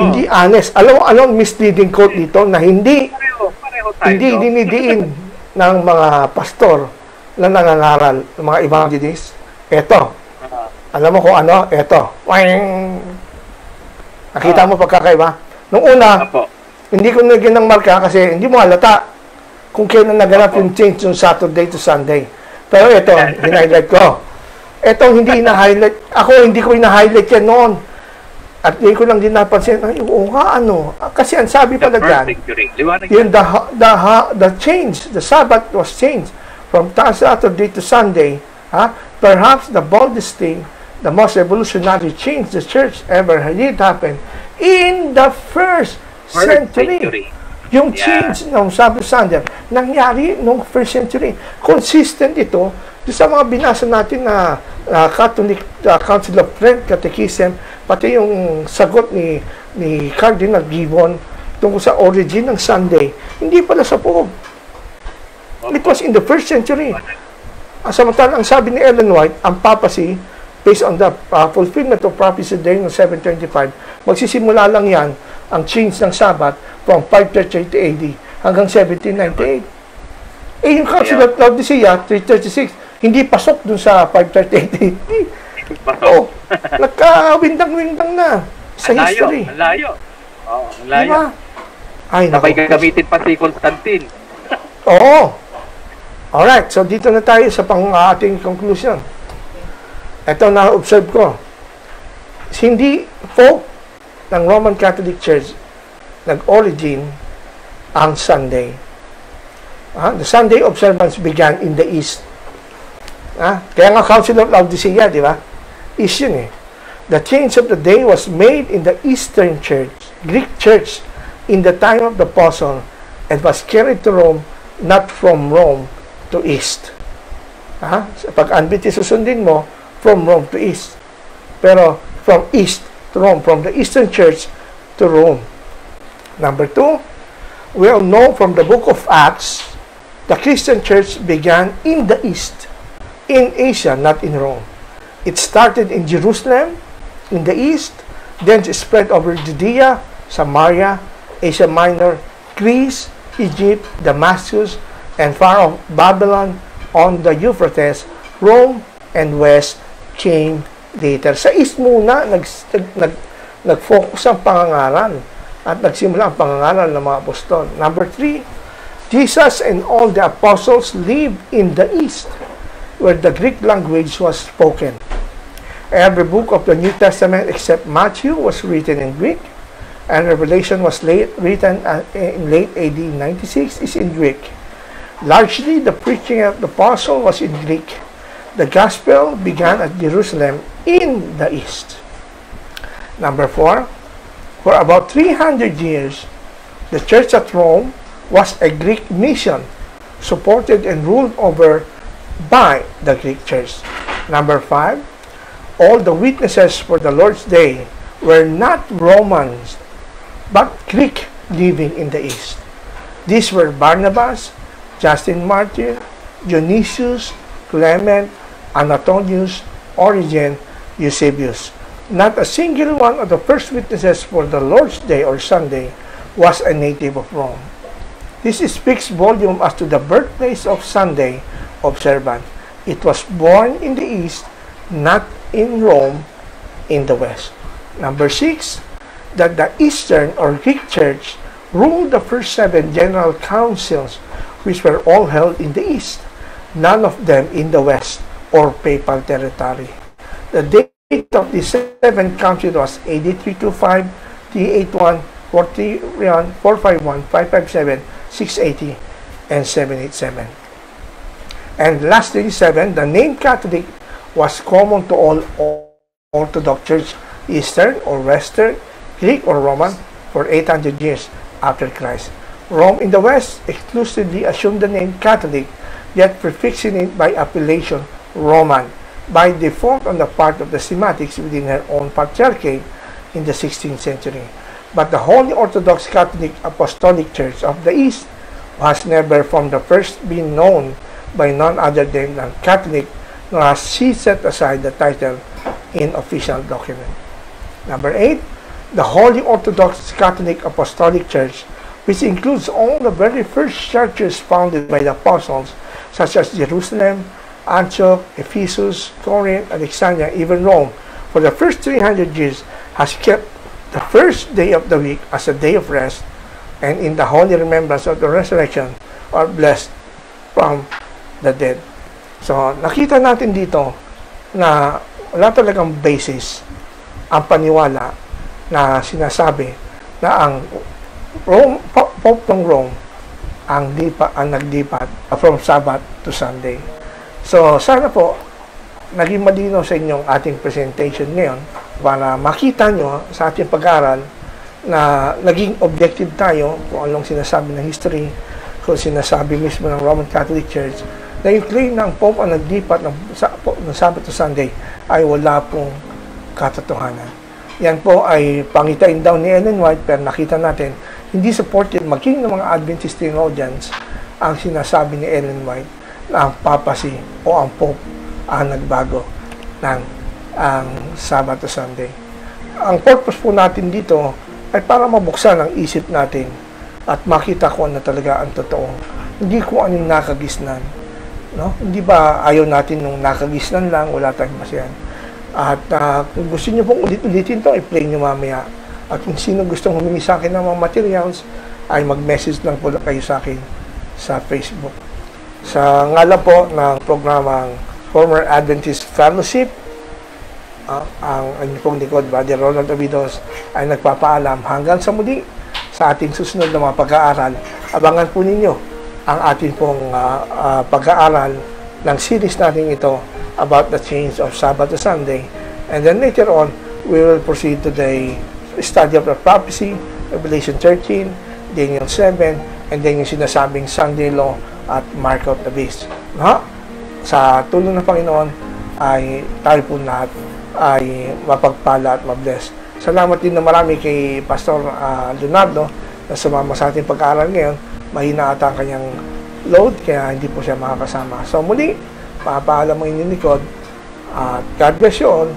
Hindi honest. Alam mo, anong misleading quote dito na hindi hindi dinidiin ng mga pastor na nangangaral, ng mga evangelists. Eto. Alam mo kung ano? Eto. Nakita mo pagkakaiba? Nung una, hindi ko naging ng marka kasi hindi mo halata kung kailan naganap yung change yung Saturday to Sunday. Pero ito, hinighlight ko. Ito hindi na-highlight. Ako, hindi ko na-highlight yan noon. At hindi ko lang din napansin, ay, oo nga, ano. Kasi ang sabi pala dyan, yung the change, the Sabbath was changed from Saturday to Sunday. Perhaps the boldest thing, the most revolutionary change the church ever did happen in the first century. Yung change ng Sabbath Sunday, nangyari nung first century. Consistent ito sa mga binasa natin na Catholic Council of Trent Catechism, pati yung sagot ni Cardinal Gibbon tungkol sa origin ng Sunday. Hindi pala sa Pope. It was in the first century. Samantalang ang sabi ni Ellen White, ang papacy, based on the fulfillment of prophecy during 725, magsisimula lang yan, ang change ng Sabbath, from 538 AD hanggang 1798. Yung Council of Laodicea, 336, hindi pasok dun sa 538 AD. Oo, nagkawindang-windang na sa history. Ang layo. Ang layo. Diba? Ay, sabay gagamitin pa si Constantine. Oo. Alright, so dito na tayo sa ating conclusion. Ito na-observe ko. Hindi Pope ng Roman Catholic Church nag-origin ang Sunday. The Sunday observance began in the East. Kaya nga Council of Laodicea, di ba? East yun eh. The change of the day was made in the Eastern Church, Greek Church, in the time of the Apostle, and was carried to Rome, not from Rome to East. Pag anbiti susundin mo, from Rome to East. Pero from East to Rome, from the Eastern Church to Rome. Number 2, we all know from the book of Acts, the Christian church began in the East, in Asia, not in Rome. It started in Jerusalem, in the East, then it spread over Judea, Samaria, Asia Minor, Greece, Egypt, Damascus, and far off Babylon on the Euphrates. Rome and West came later. Sa East muna, nag-focus ang pangangaral at nagsimula ang pangangaral ng mga apostol. Number 3, Jesus and all the apostles lived in the East, where the Greek language was spoken. Every book of the New Testament except Matthew was written in Greek, and Revelation was written in late AD 96 is in Greek. Largely, the preaching of the apostle was in Greek. The gospel began at Jerusalem in the East. Number 4, for about 300 years, the church at Rome was a Greek mission, supported and ruled over by the Greek church. Number 5, all the witnesses for the Lord's Day were not Romans, but Greek living in the East. These were Barnabas, Justin Martyr, Dionysius, Clement, Anatolius, Origen, Eusebius. Not a single one of the first witnesses for the Lord's Day or Sunday was a native of Rome. This speaks volume as to the birthplace of Sunday observance. It was born in the East, not in Rome, in the West. Number 6, that the Eastern or Greek Church ruled the first 7 general councils, which were all held in the East, none of them in the West or papal territory. The date of the 7 councils was AD 325, 381, 41, 451, 557, 680, and 787. And lastly, 7, the name Catholic was common to all Orthodox Church, Eastern or Western, Greek or Roman, for 800 years after Christ. Rome in the West exclusively assumed the name Catholic, yet prefixing it by appellation Roman, by default on the part of the schismatics within her own patriarchate in the 16th century. But the Holy Orthodox Catholic Apostolic Church of the East has never from the first been known by none other than Catholic, nor has she set aside the title in official document. Number 8, the Holy Orthodox Catholic Apostolic Church, which includes all the very first churches founded by the apostles, such as Jerusalem, Antioch, Ephesus, Corinth, Alexandria, even Rome, for the first 300 years, has kept the first day of the week as a day of rest, and in the holy remembrance of the resurrection, are blessed from the dead. So, nakita natin dito na wala talagang basis ang paniwala na sinasabi na ang Pope ng Rome ang nagdipat from Sabbath to Sunday. So, sana po naging malinaw sa inyong ating presentation ngayon para makita nyo sa ating pag-aaral na naging objective tayo kung anong sinasabi ng history, kung sinasabi mismo ng Roman Catholic Church, na yung claim ng Pope ang nagdipat ng Sabbath to Sunday ay wala pong katotohanan. Yan po ay pangitain daw ni Ellen White, pero nakita natin hindi supported maging ng mga Adventist theologians ang sinasabi ni Ellen White na ang papacy o ang Pope ang nagbago ng ang Sabbath to Sunday. Ang purpose po natin dito ay para mabuksan ang isip natin at makita ko ano talaga ang totoo. Hindi ko anong nakagisnan. No? Hindi ba ayaw natin nung nakagisnan lang, wala tayong masiyan. At kung gusto nyo pong ulit-ulitin ito, i-play nyo mamaya. At kung sino gustong humingi sa akin ng mga materials, ay mag-message lang po kayo sa akin sa Facebook. Sa ngalan po ng programang Former Adventist Fellowship, ang inyong pong likod, Brother Ronald Ovidos, ay nagpapaalam hanggang sa muli sa ating susunod na mga pag-aaral. Abangan po ninyo ang ating pong pag-aaral ng series natin ito about the change of Sabbath to Sunday. And then later on, we will proceed to the study of the prophecy, Revelation 13, Daniel 7, and then yung sinasabing Sunday Law at Mark of the Beast. Sa tulong ng Panginoon ay tayo po lahat ay mapagpala at mabless. Salamat din na marami kay Pastor Leonardo na sumama sa ating pag-aaral ngayon. Mahina ata ang kanyang load kaya hindi po siya makakasama. So muli, papaalam mo inyong likod at God bless you all.